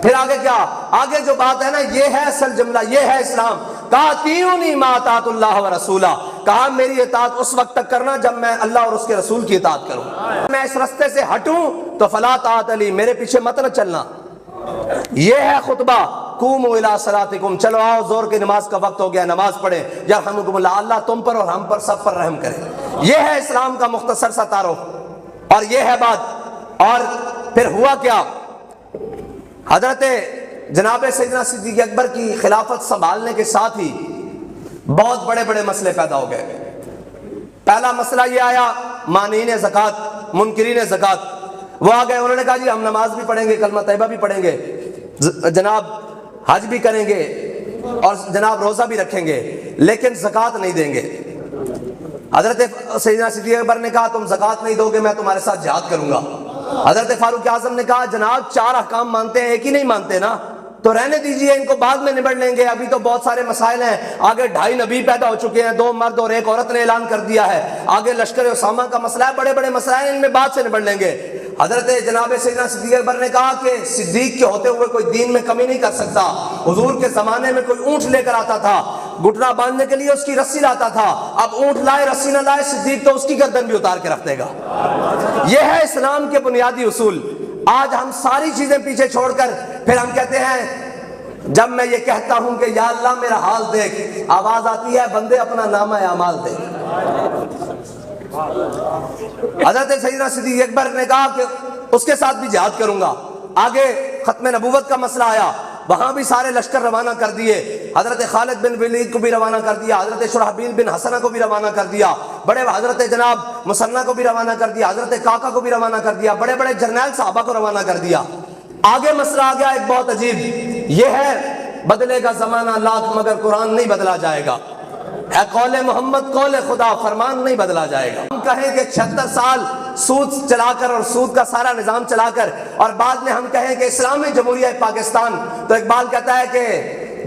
[SPEAKER 2] پھر آگے کیا؟ آگے جو بات ہے نا، یہ ہے اصل جملہ، یہ ہے اسلام۔ کہا اطیعونی ما اطاعت اللہ ورسولہ، کہا میری اطاعت اس وقت تک کرنا جب میں اللہ اور اس کے رسول کی اطاعت کروں، میں اس رستے سے ہٹوں تو فلا طاعت لی، میرے پیچھے مت نہ چلنا۔ یہ ہے خطبہ، قوموا الی صلاتکم، چلو آؤ زور کی نماز کا وقت ہو گیا، نماز پڑھیں، یرحمکم اللہ، اللہ تم پر اور ہم پر سب پر رحم کرے۔ یہ ہے اسلام کا مختصر سا تعارف، اور یہ ہے بات۔ اور پھر ہوا کیا؟ حضرت جناب سیدنا صدیق اکبر کی خلافت سنبھالنے کے ساتھ ہی بہت بڑے بڑے مسئلے پیدا ہو گئے۔ پہلا مسئلہ یہ آیا، مانعین زکوٰۃ، منکرین زکوٰۃ، وہ آ گئے، انہوں نے کہا جی ہم نماز بھی پڑھیں گے، کلمہ طیبہ بھی پڑھیں گے، جناب حج بھی کریں گے، اور جناب روزہ بھی رکھیں گے، لیکن زکوٰۃ نہیں دیں گے۔ حضرت سیدنا صدیق اکبر نے کہا تم زکوٰۃ نہیں دو گے میں تمہارے ساتھ جہاد کروں گا۔ حضرت فاروق اعظم نے کہا جناب 4 احکام مانتے ہیں، ایک ہی نہیں مانتے نا، تو رہنے دیجئے، ان کو بعد میں نبڑ لیں گے، ابھی تو بہت سارے مسائل ہیں، آگے 2.5 نبی پیدا ہو چکے ہیں، 2 مرد اور 1 عورت نے اعلان کر دیا ہے، آگے لشکر اسامہ کا مسئلہ ہے، بڑے بڑے مسائل ہیں، ان میں بعد سے نبڑ لیں گے۔ حضرت جناب سیدنا صدیق اکبر نے کہا کہ صدیق کے ہوتے ہوئے کوئی دین میں کمی نہیں کر سکتا، حضور کے زمانے میں کوئی اونٹ لے کر آتا تھا، گھٹنا باندھنے کے لیے اس کی رسی لاتا تھا، اب اونٹ لائے رسی نہ لائے، صدیق تو اس کی گردن بھی اتار کے رکھ دے گا۔ یہ ہے اسلام کے بنیادی اصول۔ آج ہم ساری چیزیں پیچھے چھوڑ کر پھر ہم کہتے ہیں، جب میں یہ کہتا ہوں کہ یا اللہ میرا حال دیکھ، آواز آتی ہے بندے اپنا نامہ اعمال دیکھ۔ حضرت سیدنا صدیق اکبر نے کہا کہ اس کے ساتھ بھی جہاد کروں گا۔ آگے ختم نبوت کا مسئلہ آیا، وہاں بھی سارے لشکر روانہ کر دیے، حضرت خالد بن ولید کو بھی روانہ کر دیا، حضرت شرحبیل بن حسنہ کو بھی روانہ کر دیا، بڑے حضرت جناب مسنہ کو بھی روانہ کر دیا، حضرت کاکا کو بھی روانہ کر دیا، بڑے بڑے جرنیل صحابہ کو روانہ کر دیا۔ آگے مسئلہ آ گیا ایک بہت عجیب، یہ ہے بدلے گا زمانہ لاکھ مگر قرآن نہیں بدلا جائے گا، اے قول محمد قول خدا، فرمان نہیں بدلا جائے گا۔ ہم کہیں کہ 76 سال سود چلا کر اور سود کا سارا نظام چلا کر، اور بعد میں ہم کہیں کہ اسلامی جمہوریہ پاکستان، تو اقبال کہتا ہے کہ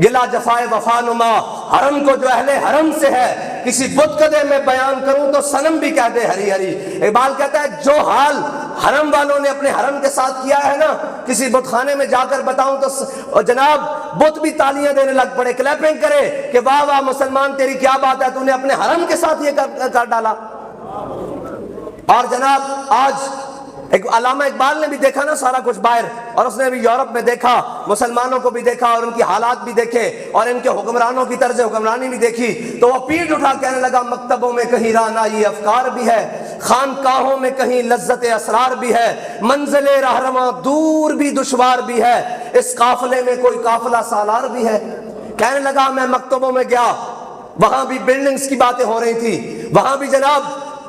[SPEAKER 2] گلا جفائے وفا نما، حرم کو جو اہل حرم سے ہے، کسی بت کدے میں بیان کروں تو صنم بھی کہہ دے ہری ہری۔ اقبال کہتا ہے جو حال حرم والوں نے اپنے حرم کے ساتھ کیا ہے نا، کسی بت خانے میں جا کر بتاؤں تو جناب بت بھی تالیاں دینے لگ پڑے، کلیپنگ کرے کہ واہ واہ مسلمان تیری کیا بات ہے، تو نے اپنے حرم کے ساتھ یہ کر ڈالا۔ اور جناب آج علامہ اقبال نے بھی دیکھا نا سارا کچھ باہر، اور اس نے بھی یورپ میں دیکھا، مسلمانوں کو بھی دیکھا اور ان کی حالات بھی دیکھے، اور ان کے حکمرانوں کی طرز حکمرانی بھی دیکھی، تو وہ پیٹھ اٹھا کہنے لگا مکتبوں میں کہیں رعنائی افکار بھی ہے، خانقاہوں میں کہیں لذت اسرار بھی ہے، منزل رہنما دور بھی دشوار بھی ہے، اس قافلے میں کوئی قافلہ سالار بھی ہے۔ کہنے لگا میں مکتبوں میں گیا، وہاں بھی بلڈنگز کی باتیں ہو رہی تھی، وہاں بھی جناب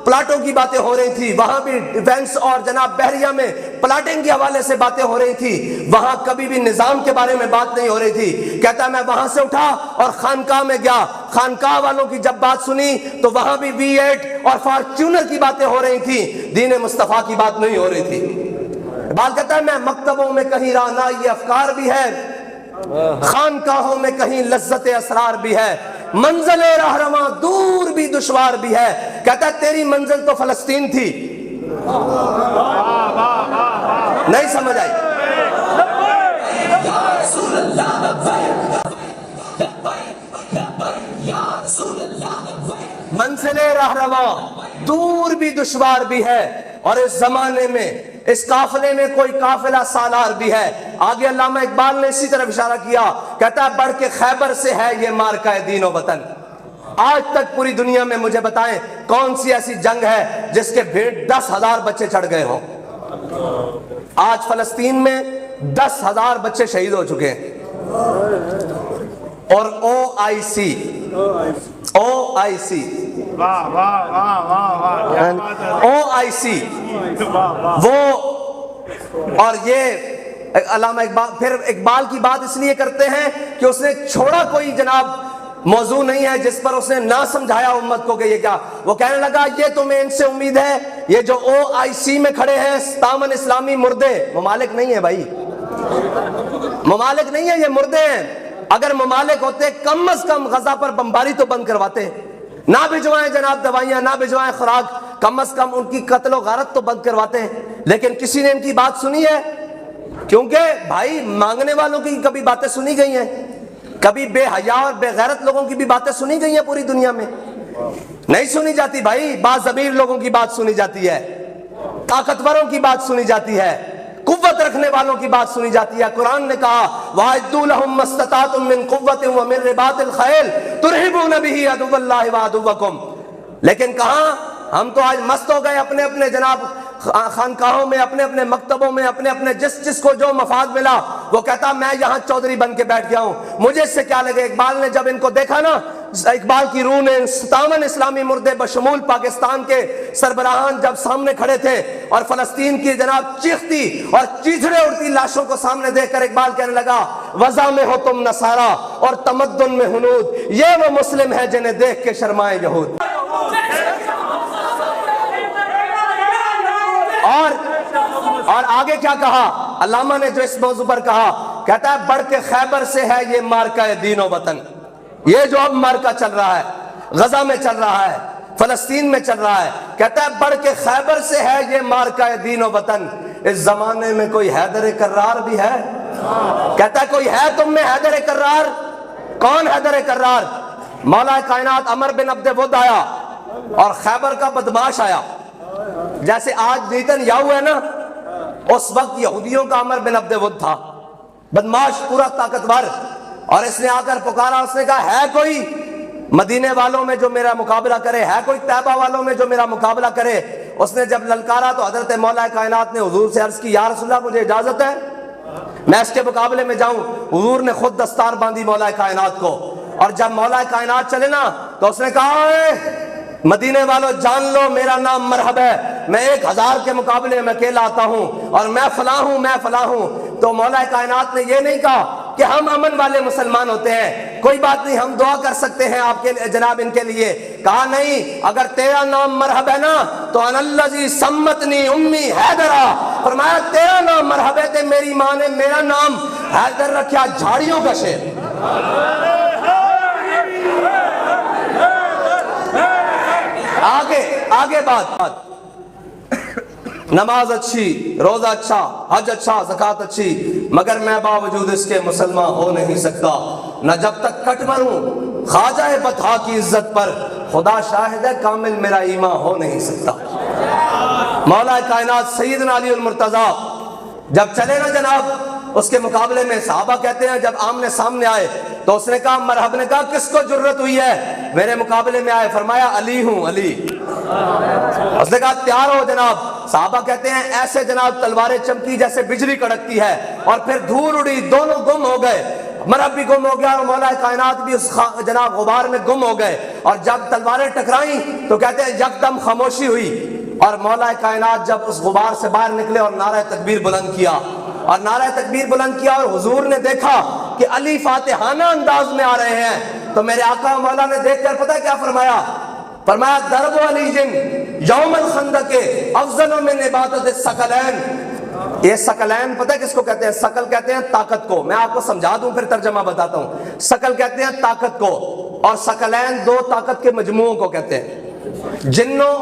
[SPEAKER 2] پلاٹوں کی باتیں ہو رہی تھی، وہاں بھی ڈیفنس اور جناب بحریہ میں پلاٹنگ کے حوالے سے باتیں ہو رہی تھی، وہاں کبھی بھی نظام کے بارے میں بات نہیں ہو رہی تھی۔ کہتا ہے میں وہاں سے اٹھا اور خانقاہ میں گیا، خانقاہ والوں کی جب بات سنی تو وہاں بھی V8 اور فارچونر کی باتیں ہو رہی تھی، دین مصطفیٰ کی بات نہیں ہو رہی تھی۔ بات کہتا ہے میں مکتبوں میں کہیں رعنائی افکار بھی ہے، خانقاہوں میں کہیں لذت اسرار بھی ہے، منزل رہنما دور بھی دشوار بھی ہے۔ کہتا ہے تیری منزل تو فلسطین تھی، نہیں سمجھ آئی؟ منزل رہنما دور بھی دشوار بھی ہے، اور اس زمانے میں اس قافلے میں کوئی قافلہ سالار بھی ہے۔ آگے علامہ اقبال نے اسی طرف اشارہ کیا، کہتا ہے بڑھ کے خیبر سے ہے یہ مارکہ دین و وطن۔ آج تک پوری دنیا میں مجھے بتائیں کون سی ایسی جنگ ہے جس کے بھیڑ 10,000 بچے چڑھ گئے ہوں؟ آج فلسطین میں 10,000 بچے شہید ہو چکے ہیں، اور OIC وہ اور یہ علامہ اقبال پھر اقبال کی بات اس لیے کرتے ہیں کہ اس نے چھوڑا کوئی جناب موضوع نہیں ہے جس پر اس نے نہ سمجھایا امت کو کہ یہ کیا. وہ کہنے لگا یہ تمہیں ان سے امید ہے, یہ جو OIC میں کھڑے ہیں تامن اسلامی مردے, ممالک نہیں ہے بھائی, ممالک نہیں ہے, یہ مردے ہیں. اگر ممالک ہوتے کم از کم غزہ پر بمباری تو بند کرواتے, نہ بھجوائیں جناب دوائیاں, نہ بھجوائیں خوراک, کم از کم ان کی قتل و غارت تو بند کرواتے ہیں. لیکن کسی نے ان کی بات سنی ہے؟ کیونکہ بھائی مانگنے والوں کی کبھی باتیں سنی گئی ہیں, کبھی بے حیا اور بے غیرت لوگوں کی بھی باتیں سنی گئی ہیں پوری دنیا میں؟ نہیں سنی جاتی بھائی. باضمیر لوگوں کی بات سنی جاتی ہے, طاقتوروں کی بات سنی جاتی ہے, قوت رکھنے والوں کی بات سنی جاتی ہے. قرآن نے کہا وَأَعِدُّوا لَهُم مَّا اسْتَطَعْتُم مِّن قُوَّةٍ وَمِن رِّبَاطِ الْخَيْلِ تُرْهِبُونَ بِهِ عَدُوَّ اللَّهِ وَعَدُوَّكُمْ. لیکن کہاں ہم تو آج مست ہو گئے اپنے اپنے جناب خانقاہوں میں, اپنے اپنے مکتبوں میں, اپنے اپنے جس کو جو مفاد ملا وہ کہتا میں یہاں چودھری بن کے بیٹھ گیا ہوں, مجھے اس سے کیا لگے. اقبال نے جب ان کو دیکھا نا, اقبال کی روح نے 57 اسلامی مردے بشمول پاکستان کے سربراہان جب سامنے کھڑے تھے اور فلسطین کی جناب چیختی اور چیچڑے اڑتی لاشوں کو سامنے دیکھ کر اقبال کہنے لگا وضع میں ہو تم نصارا اور تمدن میں ہنود, یہ وہ مسلم ہے جنہیں دیکھ کے شرمائے یہود. اور آگے کیا کہا علامہ نے جو اس موضوع پر کہا, کہتا ہے بڑھ کے خیبر سے ہے یہ مارکہ دین و وطن. یہ جو اب مارکہ چل رہا ہے, غزہ میں چل رہا ہے, فلسطین میں چل رہا ہے, کہتا ہے بڑھ کے خیبر سے ہے یہ مارکہ دین و وطن. اس زمانے میں کوئی حیدر کرار بھی ہے؟ کہتا ہے کوئی ہے تم میں حیدر کرار؟ کون حیدر کرار؟ مولا کائنات عمر بن عبد ود آیا اور خیبر کا بدماش آیا. جیسے آج نیتن یاہو ہے نا, اس وقت یہودیوں کا عمر بن عبد ود تھا, بدماش پورا طاقتور. اور اس نے آ کر پکارا, اس نے کہا ہے کوئی مدینے والوں میں جو میرا مقابلہ کرے, ہے کوئی طیبہ والوں میں جو میرا مقابلہ کرے. اس نے جب للکارا تو حضرت مولا کائنات نے حضور سے عرض کی یا رسول اللہ مجھے اجازت ہے میں اس کے مقابلے میں جاؤں. حضور نے خود دستار باندھی مولا کائنات کو, اور جب مولا کائنات چلے نا تو اس نے کہا مدینے والوں جان لو میرا نام مرحب ہے, میں 1000 کے مقابلے میں اکیلا آتا ہوں اور میں فلاں ہوں, میں فلاں ہوں. تو مولا کائنات نے یہ نہیں کہا کہ ہم امن والے مسلمان ہوتے ہیں, کوئی بات نہیں ہم دعا کر سکتے ہیں آپ کے جناب ان کے لیے. کہا نہیں, اگر تیرا نام مرحب ہے نا تو ان الذی سمتنی امی حیدرا, فرمایا تیرا نام مرحب ہے, میری ماں نے میرا نام حیدر رکھا, جھاڑیوں کا شیر. آگے بات, نماز اچھی, روزہ اچھا, حج اچھا, زکوٰۃ اچھی, مگر میں باوجود اس کے مسلمان ہو نہیں سکتا. نہ جب تک کٹ مروں خواجہ بطحا کی عزت پر, خدا شاہد ہے کامل میرا ایمان ہو نہیں سکتا. مولا کائنات سیدنا علی المرتضیٰ جب چلے نا جناب اس کے مقابلے میں, صحابہ کہتے ہیں جب آمنے سامنے آئے تو اس نے کہا مرحب, نے کہا کس کو جرت ہوئی ہے میرے مقابلے میں آئے؟ فرمایا علی ہوں, علی. اس نے کہا تیار ہو جناب. صحابہ کہتے ہیں ایسے جناب تلواریں چمکی جیسے بجلی کڑکتی ہے, اور پھر دھول اڑی, دونوں گم ہو گئے, مرحب بھی گم ہو گیا اور مولا کائنات بھی اس جناب غبار میں گم ہو گئے. اور جب تلواریں ٹکرائیں تو کہتے ہیں یکدم خاموشی ہوئی, اور مولا کائنات جب اس غبار سے باہر نکلے اور نعرہ تکبیر بلند کیا, اور نعرہ تکبیر بلند کیا, اور حضور نے دیکھا کہ علی فاتحانہ انداز میں آ رہے ہیں, تو میرے آقا مولا نے دیکھ کر پتہ کیا فرمایا؟ فرمایا درب علی جن یوم الخندق افضل من عبادت الثقلین. یہ ثقلین پتہ کس کو کہتے ہیں؟ ثقل کہتے ہیں طاقت کو. میں آپ کو سمجھا دوں پھر ترجمہ بتاتا ہوں. ثقل کہتے ہیں طاقت کو, اور ثقلین 2 طاقت کے مجموعوں کو کہتے ہیں. جنوں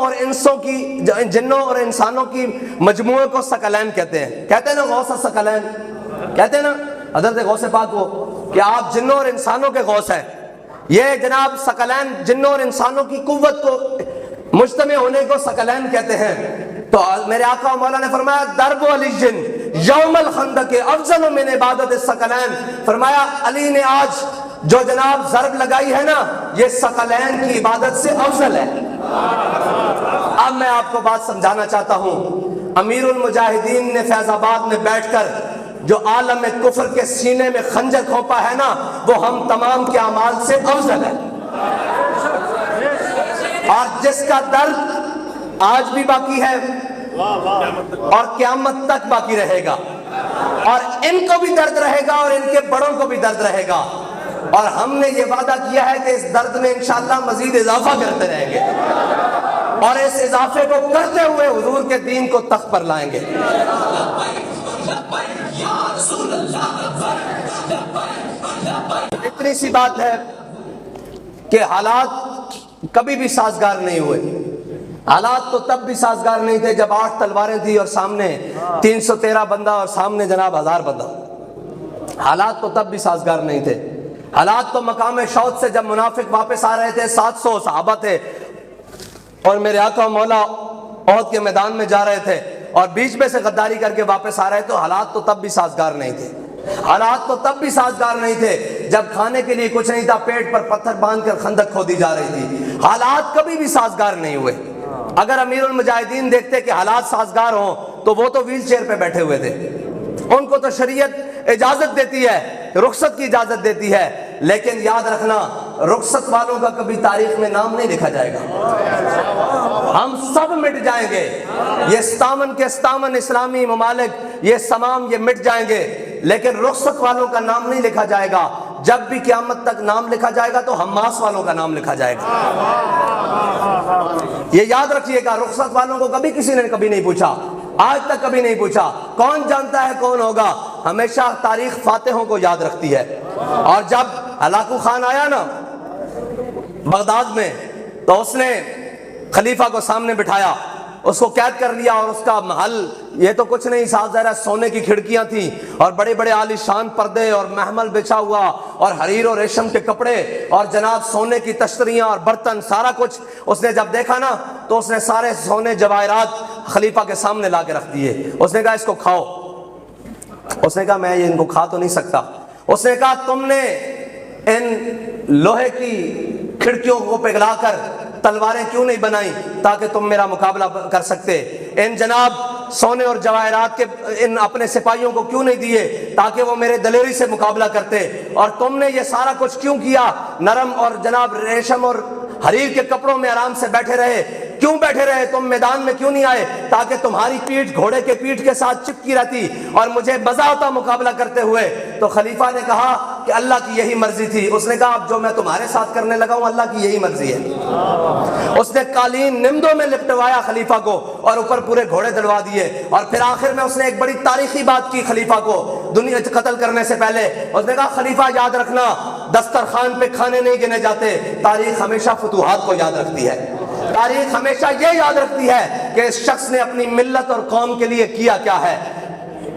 [SPEAKER 2] اور انسانوں کی مجموعے کو ثقلین کہتے ہیں. کہتے ہیں نا غوث ثقلین, کہتے ہیں نا حضرت غوث پاک کو کہ آپ جنوں اور انسانوں کے غوث ہیں. یہ جناب ثقلین جنوں اور انسانوں کی قوت کو مجتمع ہونے کو ثقلین کہتے ہیں. تو میرے آقا و مولا نے فرمایا درب علی جن یوم الخندق افضل من عبادت الثقلین. فرمایا علی نے آج جو جناب ضرب لگائی ہے نا, یہ ثقلین کی عبادت سے افضل ہے. اب میں آپ کو بات سمجھانا چاہتا ہوں. امیر المجاہدین نے فیض آباد میں بیٹھ کر جو عالم کفر کے سینے میں خنجر کھونپا ہے نا, وہ ہم تمام کے اعمال سے افضل ہے, اور جس کا درد آج بھی باقی ہے اور قیامت تک باقی رہے گا. اور ان کو بھی درد رہے گا اور ان کے بڑوں کو بھی درد رہے گا، اور ہم نے یہ وعدہ کیا ہے کہ اس درد میں انشاءاللہ مزید اضافہ کرتے رہیں گے، اور اس اضافے کو کرتے ہوئے حضور کے دین کو تخت پر لائیں گے۔ اتنی سی بات ہے کہ حالات کبھی بھی سازگار نہیں ہوئے۔ حالات تو تب بھی سازگار نہیں تھے جب 8 تلواریں تھی اور سامنے 313 بندہ اور سامنے جناب 1000 بندہ۔ حالات تو تب بھی سازگار نہیں تھے۔ حالات تو مقام شوت سے جب منافق واپس آ رہے تھے، 700 صحابہ تھے اور میرے آقا مولا احد کے میدان میں جا رہے تھے اور بیچ میں سے غداری کر کے واپس آ رہے، تو حالات تو تب بھی سازگار نہیں تھے۔ حالات تو تب بھی سازگار نہیں تھے جب کھانے کے لیے کچھ نہیں تھا، پیٹ پر پتھر باندھ کر خندق کھودی جا رہی تھی۔ حالات کبھی بھی سازگار نہیں ہوئے۔ اگر امیر المجاہدین دیکھتے کہ حالات سازگار ہوں تو وہ تو ویل چیئر پہ بیٹھے ہوئے تھے، ان کو تو شریعت اجازت دیتی ہے، رخصت کی اجازت دیتی ہے، لیکن یاد رکھنا رخصت والوں کا کبھی تاریخ میں نام نہیں لکھا جائے گا۔ ہم سب مٹ جائیں گے، یہ 57 کے 57 اسلامی ممالک یہ تمام یہ مٹ جائیں گے، لیکن رخصت والوں کا نام نہیں لکھا جائے گا۔ جب بھی قیامت تک نام لکھا جائے گا تو حماس والوں کا نام لکھا جائے گا۔ یہ یاد رکھیے گا، رخصت والوں کو کبھی کسی نے کبھی نہیں پوچھا، آج تک کبھی نہیں پوچھا۔ کون جانتا ہے کون ہوگا؟ ہمیشہ تاریخ فاتحوں کو یاد رکھتی ہے۔ اور جب ہلاکو خان آیا نا بغداد میں، تو اس نے خلیفہ کو سامنے بٹھایا، اس کو قید کر لیا، اور اس کا محل یہ تو کچھ نہیں، صاف ظاہر ہے سونے کی کھڑکیاں تھیں اور بڑے بڑے عالی شان پردے اور محمل بچھا ہوا اور حریر اور ریشم کے کپڑے اور جناب سونے کی تشتریاں اور برتن، سارا کچھ اس نے جب دیکھا نا تو اس نے سارے سونے جواہرات خلیفہ کے سامنے لا کے رکھ دیے۔ اس نے کہا اس کو کھاؤ۔ اس نے کہا میں ان کو کھا تو نہیں سکتا۔ اس نے کہا تم نے ان لوہے کی کھڑکیوں کو پگھلا کر تلواریں کیوں نہیں بنائی تاکہ تم میرا مقابلہ کر سکتے؟ ان جناب سونے اور جواہرات کے ان اپنے سپاہیوں کو کیوں نہیں دیے تاکہ وہ میرے دلیری سے مقابلہ کرتے؟ اور تم نے یہ سارا کچھ کیوں کیا؟ نرم اور جناب ریشم اور حریر کے کپڑوں میں آرام سے بیٹھے رہے، کیوں بیٹھے رہے؟ تم میدان میں کیوں نہیں آئے تاکہ تمہاری پیٹھ گھوڑے کے پیٹھ کے ساتھ چپکی رہتی اور مجھے مزہ آتا مقابلہ کرتے ہوئے؟ تو خلیفہ نے کہا کہ اللہ کی یہی مرضی تھی۔ اس نے کہا اب جو میں تمہارے ساتھ کرنے لگا ہوں اللہ کی یہی مرضی ہے۔ اس نے قالین نمدوں میں لپٹوایا خلیفہ کو اور اوپر پورے گھوڑے دلوا دیے، اور پھر آخر میں اس نے ایک بڑی تاریخی بات کی خلیفہ کو دنیا قتل کرنے سے پہلے۔ اس نے کہا خلیفہ یاد رکھنا دسترخوان پہ کھانے نہیں گنے جاتے، تاریخ ہمیشہ فتوحات کو یاد رکھتی ہے۔ تاریخ ہمیشہ یہ یاد رکھتی ہے کہ اس شخص نے اپنی ملت اور قوم کے لیے کیا کیا ہے۔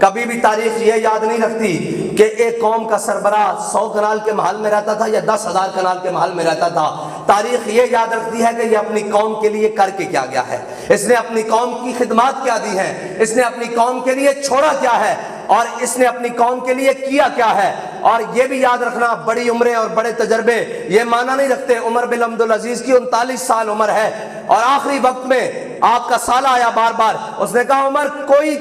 [SPEAKER 2] کبھی بھی تاریخ یہ یاد نہیں رکھتی کہ ایک قوم کا سربراہ 100 کنال کے محل میں رہتا تھا یا 10,000 کنال کے محل میں رہتا تھا۔ تاریخ یہ یاد رکھتی ہے کہ یہ اپنی قوم کے لیے کر کے کیا گیا ہے، اس نے اپنی قوم کی خدمات کیا دی ہیں، اس نے اپنی قوم کے لیے چھوڑا کیا ہے، اور اس نے اپنی قوم کے لیے کیا کیا ہے۔ اور یہ بھی یاد رکھنا بڑی عمریں اور بڑے تجربے یہ معنی نہیں رکھتے۔ عمر بن عبدالعزیز کی 39 سال عمر ہے اور آخری وقت میں آپ کا سالہ آیا بار بار، اس نے کہا عمر کوئی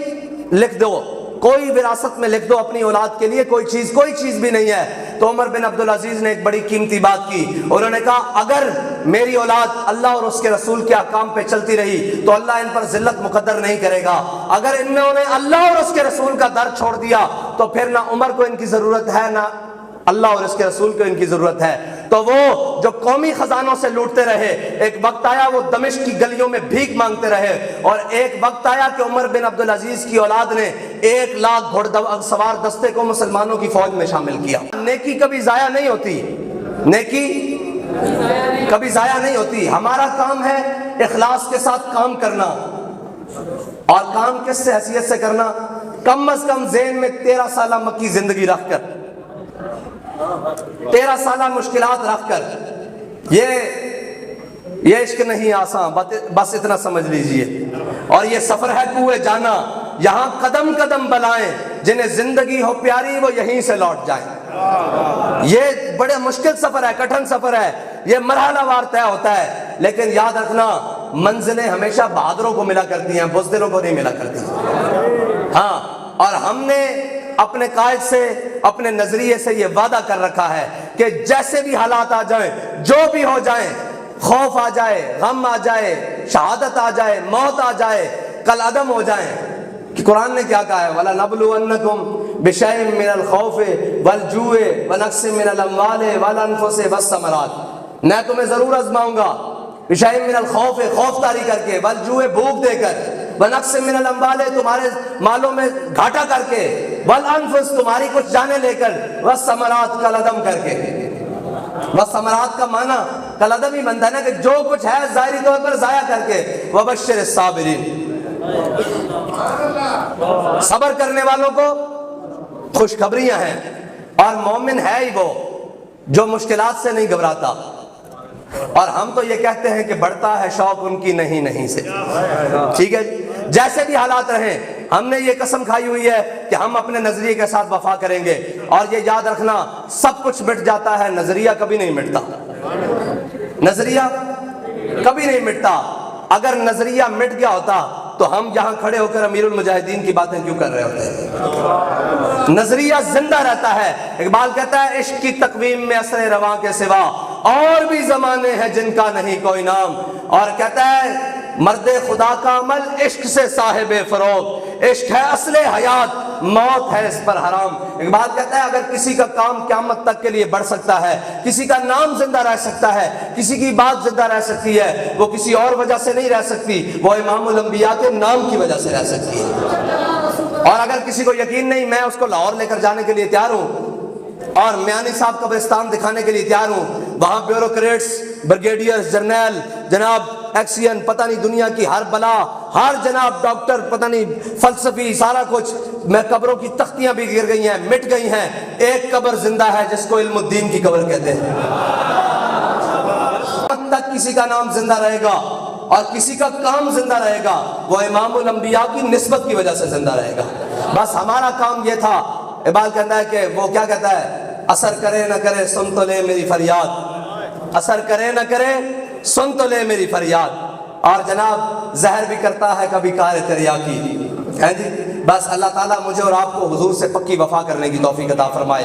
[SPEAKER 2] لکھ دو، کوئی وراثت میں لکھ دو اپنی اولاد کے لیے، کوئی چیز بھی نہیں ہے۔ تو عمر بن عبدالعزیز نے ایک بڑی قیمتی بات کی، انہوں نے کہا اگر میری اولاد اللہ اور اس کے رسول کے احکام پہ چلتی رہی تو اللہ ان پر ذلت مقدر نہیں کرے گا، اگر انہوں نے اللہ اور اس کے رسول کا در چھوڑ دیا تو پھر نہ عمر کو ان کی ضرورت ہے نہ اللہ اور اس کے رسول کو ان کی ضرورت ہے۔ تو وہ جو قومی خزانوں سے لوٹتے رہے، ایک وقت آیا وہ دمشق کی گلیوں میں بھیک مانگتے رہے، اور ایک وقت آیا کہ عمر بن عبدالعزیز کی اولاد نے 1 لاکھ گھوڑ سوار دستے کو مسلمانوں کی فوج میں شامل کیا۔ نیکی کبھی ضائع نہیں ہوتی، نیکی کبھی ضائع نہیں ہوتی۔ ہمارا کام ہے اخلاص کے ساتھ کام کرنا، اور کام کس سے حیثیت سے کرنا؟ کم از کم ذہن میں 13 سالہ مکی زندگی رکھ کر، 13 سالہ مشکلات رکھ کر، یہ عشق نہیں آسان، بس اتنا سمجھ لیجئے، اور یہ سفر ہے کوئے جانا، یہاں قدم قدم بلائیں، جنہیں زندگی ہو پیاری وہ یہیں سے لوٹ جائیں۔ یہ بڑے مشکل سفر ہے، کٹھن سفر ہے، یہ مرحلہ وار طے ہوتا ہے، لیکن یاد رکھنا منزلیں ہمیشہ بہادروں کو ملا کرتی ہیں، بزدلوں کو نہیں ملا کرتی۔ ہاں، اور ہم نے اپنے قائد سے، اپنے نظریے سے یہ وعدہ کر رکھا ہے کہ جیسے بھی حالات آ جائیں، جو بھی ہو جائیں، خوف آ جائے، غم آ جائے، شہادت آ جائے، موت آ جائے، کل عدم ہو جائیں، قرآن نے کیا کہا ہے؟ وَلَنَبْلُوَنَّكُمْ بِشَيْءٍ مِّنَ الْخَوْفِ وَالْجُوعِ وَنَقْصٍ مِّنَ الْأَمْوَالِ وَالْأَنفُسِ وَالثَّمَرَاتِ، میں تمہیں ضرور آزماؤں گا، بِشَيْءٍ مِّنَ الْخَوْفِ خوف طاری کر کے، وَالْجُوعِ بھوک دے کر، وَنَقْصٍ مِّنَ الْأَمْوَالِ تمہارے مالوں میں گھاٹا کر کے، وَالْأَنفُسِ تمہاری کچھ جانیں لے کر، وَالثَّمَرَاتِ کل عدم کر کے۔ وَالثَّمَرَاتِ کا معنی کل عدم ہی بنتا ہے نا کہ جو کچھ ہے ظاہری طور پر ضائع کر کے۔ وَبَشِّرِ الصَّابِرِينَ، صبر کرنے والوں کو خوشخبریاں ہیں، اور مومن ہے ہی وہ جو مشکلات سے نہیں گھبراتا۔ اور ہم تو یہ کہتے ہیں کہ بڑھتا ہے شوق ان کی نہیں سے، ٹھیک ہے جی، جیسے بھی حالات رہیں ہم نے یہ قسم کھائی ہوئی ہے کہ ہم اپنے نظریے کے ساتھ وفا کریں گے، اور یہ یاد رکھنا سب کچھ مٹ جاتا ہے، نظریہ کبھی نہیں مٹتا، نظریہ کبھی نہیں مٹتا۔ اگر نظریہ مٹ گیا ہوتا تو ہم یہاں کھڑے ہو کر امیر المجاہدین کی باتیں کیوں کر رہے ہوتے؟ نظریہ زندہ رہتا ہے۔ اقبال کہتا ہے عشق کی تقویم میں اثر رواں کے سوا اور بھی زمانے ہیں جن کا نہیں کوئی نام، اور کہتا ہے مرد خدا کا عمل عشق سے صاحب فروغ، عشق ہے اصل حیات، موت ہے اس پر حرام۔ اقبال کہتا ہے اگر کسی کا کام قیامت تک کے لیے بڑھ سکتا ہے، کسی کا نام زندہ رہ سکتا ہے، کسی کی بات زندہ رہ سکتی ہے، وہ کسی اور وجہ سے نہیں رہ سکتی، وہ امام الانبیاء کے نام کی وجہ سے رہ سکتی ہے۔ اور اگر کسی کو یقین نہیں، میں اس کو لاہور لے کر جانے کے لیے تیار ہوں اور میانی صاحب قبرستان دکھانے کے لیے تیار ہوں، وہاں بیوروکریٹس، بریگیڈیئرز، جرنیل، جناب ایکسین، پتہ نہیں دنیا کی ہر بلا، ہر جناب ڈاکٹر، پتہ نہیں فلسفی، سارا کچھ، میں قبروں کی تختیاں بھی گر گئی ہیں، مٹ گئی ہیں، ایک قبر زندہ ہے جس کو علم الدین کی قبر کہتے ہیں۔ اب تک کسی کا نام زندہ رہے گا اور کسی کا کام زندہ رہے گا، وہ امام الانبیاء کی نسبت کی وجہ سے زندہ رہے گا۔ بس ہمارا کام یہ تھا۔ اقبال کہتا ہے کہ وہ کیا کہتا ہے، اثر کرے نہ کرے سن تو لے میری فریاد، اثر کرے نہ کرے سن تو لے میری فریاد، اور جناب زہر بھی کرتا ہے کبھی کار تریاکی ہے جی۔ بس اللہ تعالیٰ مجھے اور آپ کو حضور سے پکی وفا کرنے کی توفیق عطا فرمائے۔